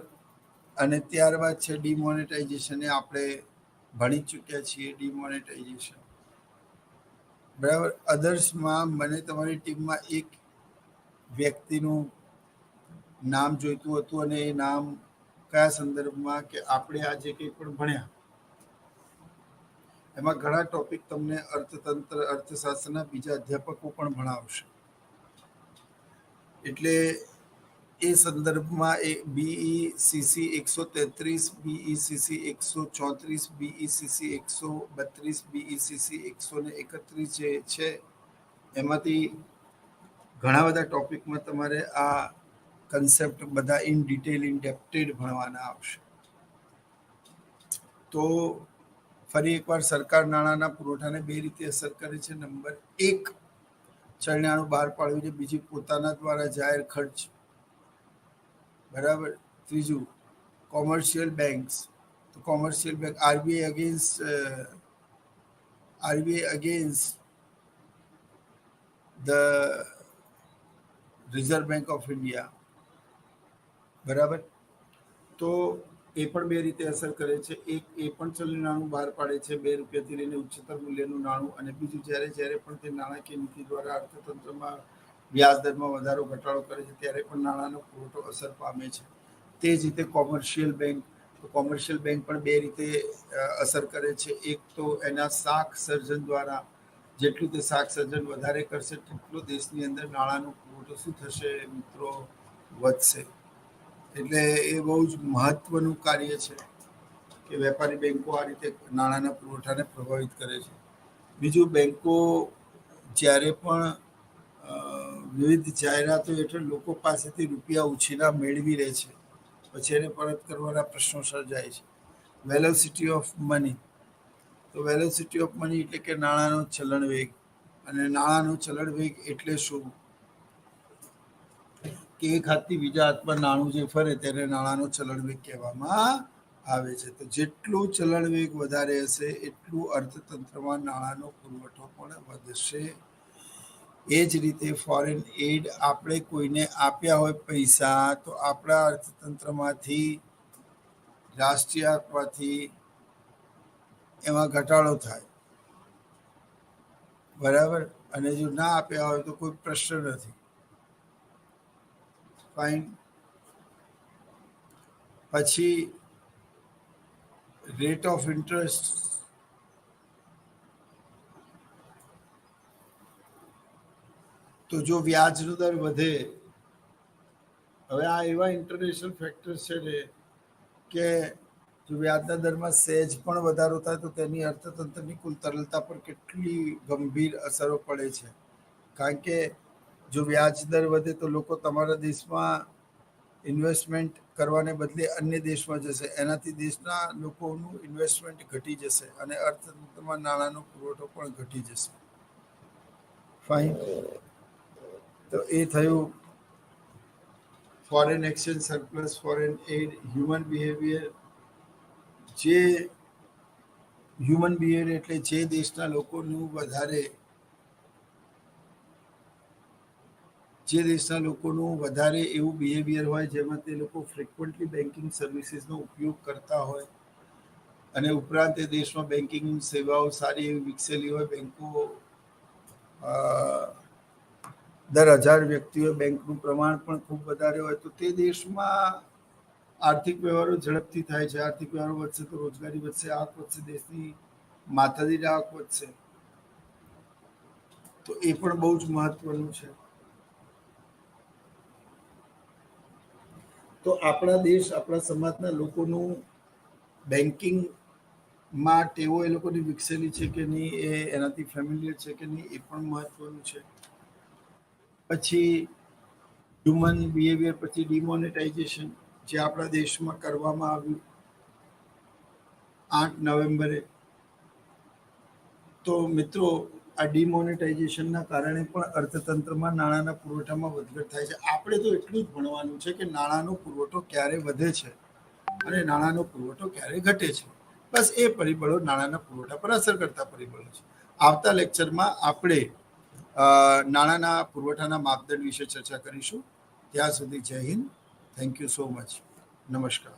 અને ત્યારબાદ છે ડિમોનેટાઇઝેશન. એ આપણે ભણી ચૂક્યા છીએ ડિમોનેટાઇઝેશન. બરાબર. અધર્સમાં મને તમારી ટીમમાં એક વ્યક્તિનું નામ જોઈતું હતું અને એ નામ કયા સંદર્ભમાં કે આપણે આ જે કંઈ પણ ભણ્યા એમાં ઘણા ટોપિક તમને અર્થતંત્ર અર્થશાસ્ત્રના બીજા અધ્યાપકો પણ ભણાવશે. એટલે એ સંદર્ભમાં એ BECC 133, BECC 134, BECC 132, BECC 131 જે છે એમાંથી ઘણા બધા ટોપિકમાં તમારે આ કન્સેપ્ટ બધા ઇન ડિટેલ ઇન ડેપ્ટેડ ભણવાના આવશે. તો ફરી એકવાર સરકાર નાણાંના પુરવઠાને બે રીતે અસર કરે છે. નંબર 1, ચલણાનું બહાર પાડવું છે. બીજી, પોતાના દ્વારા જાહેર ખર્ચ. બરાબર. ત્રીજું, કોમર્શિયલ બેંક્સ. તો commercial bank RBI against the reserve bank of India. બરાબર. તો એ પણ બે રીતે અસર કરે છે. એક, એ પણ ચલણી નાણું બહાર પાડે છે, ₹2 લઈને ઉચ્ચતર મૂલ્યનું નાણું. અને બીજું, જ્યારે પણ તે નાણાકીય નીતિ દ્વારા અર્થતંત્રમાં વ્યાજ દરમાં વધારો ઘટાડો કરે છે ત્યારે પણ નાણાંનો પુરવઠો અસર પામે છે. તે જ રીતે કોમર્શિયલ બેંક. તો કોમર્શિયલ બેંક પણ બે રીતે અસર કરે છે. એક તો એના શાખ સર્જન દ્વારા, જેટલું તે શાખ સર્જન વધારે કરશે તેટલું દેશની અંદર નાણાંનો પુરવઠો શું થશે મિત્રો? વધશે. એટલે એ બહુ જ મહત્વનું કાર્ય છે કે વેપારી બેંકો આ રીતે નાણાંના પુરવઠાને પ્રભાવિત કરે છે. બીજું, બેંકો જ્યારે પણ વિવિધ જાહેરાતો હેઠળ લોકો પાસેથી રૂપિયા ઉછીના મેળવી રહે છે, પછી એને પરત કરવાના પ્રશ્નો સર્જાય છે. Velocity of money. તો વેલોસિટી ઓફ મની એટલે કે નાણાંનો ચલણ વેગ. અને નાણાંનો ચલણ વેગ એટલે શું? કે એક હાથથી બીજા હાથમાં નાણું જે ફરે તેને નાણાંનો ચલણ વેગ કહેવામાં આવે છે. તો જેટલું ચલણ વેગ વધારે હશે એટલું અર્થતંત્રમાં નાણાંનો પુરવઠો પણ વધશે. એ જ રીતે ફોરેન એડ, આપણે કોઈને આપ્યા હોય પૈસા તો આપણા અર્થતંત્રમાંથી, રાષ્ટ્રીય આપવાથી એમાં ઘટાડો થાય. બરાબર. અને જો ના આપ્યા હોય તો કોઈ પ્રશ્ન નથી. ફાઇન. પછી રેટ ઓફ ઇન્ટરેસ્ટ. તો જો વ્યાજનો દર વધે, હવે આ એવા ઇન્ટરનેશનલ ફેક્ટર્સ છે ને કે જો વ્યાજના દરમાં સહેજ પણ વધારો થાય તો તેની અર્થતંત્રની કુલ તરલતા પર કેટલી ગંભીર અસરો પડે છે. કારણ કે જો વ્યાજ દર વધે તો લોકો તમારા દેશમાં ઇન્વેસ્ટમેન્ટ કરવાને બદલે અન્ય દેશમાં જશે. એનાથી દેશના લોકોનું ઇન્વેસ્ટમેન્ટ ઘટી જશે અને અર્થતંત્રમાં નાણાંનો પુરવઠો પણ ઘટી જશે. ફાઇન. તો એ થયું foreign exchange surplus, foreign aid, human behaviour. જે હ્યુમન બિહેવિયર એટલે જે દેશના લોકોનું વધારે જે દેશના લોકોનું વધારે એવું બિહેવિયર હોય જેમાં તે લોકો ફ્રિકવન્ટલી બેન્કિંગ સર્વિસીસનો ઉપયોગ કરતા હોય અને ઉપરાંત એ દેશમાં બેન્કિંગ સેવાઓ સારી એવી વિકસેલી હોય, બેંકો દર 1000 વ્યક્તિઓ બેંકનું પ્રમાણ પણ ખૂબ વધારે હોય, તો તે દેશમાં આર્થિક વ્યવહારો ઝડપથી થાય છે. આર્થિક વ્યવહારો વધશે તો રોજગારી વધશે, આવક વધશે, દેશની માથાદીઠ આવક વધશે. તો એ પણ બહુ જ મહત્વનું છે. તો આપણા દેશ, આપણા સમાજના લોકોનું બેન્કિંગમાં ટેવો એ લોકોની વિકસેલી છે કે નહીં, એ એનાથી ફેમિલિયર છે કે નહીં, એ પણ મહત્વનું છે. પછી હ્યુમન બિહેવિયર, પછી ડિમોનેટાઇઝેશન જે આપણા દેશમાં કરવામાં આવ્યું 8 નવેમ્બરે. તો મિત્રો, આ ડિમોનેટાઇઝેશનના કારણે પણ અર્થતંત્રમાં નાણાંના પુરવઠામાં વધઘટ થાય છે. આપણે તો એટલું જ ભણવાનું છે કે નાણાંનો પુરવઠો ક્યારે વધે છે અને નાણાંનો પુરવઠો ક્યારે ઘટે છે. બસ એ પરિબળો નાણાંના પુરવઠા પર અસર કરતા પરિબળો છે. આવતા લેક્ચરમાં આપણે નાણાંના પુરવઠાના માપદંડ વિશે ચર્ચા કરીશું. ત્યાં સુધી જય Hind. Thank you so much. નમસ્કાર.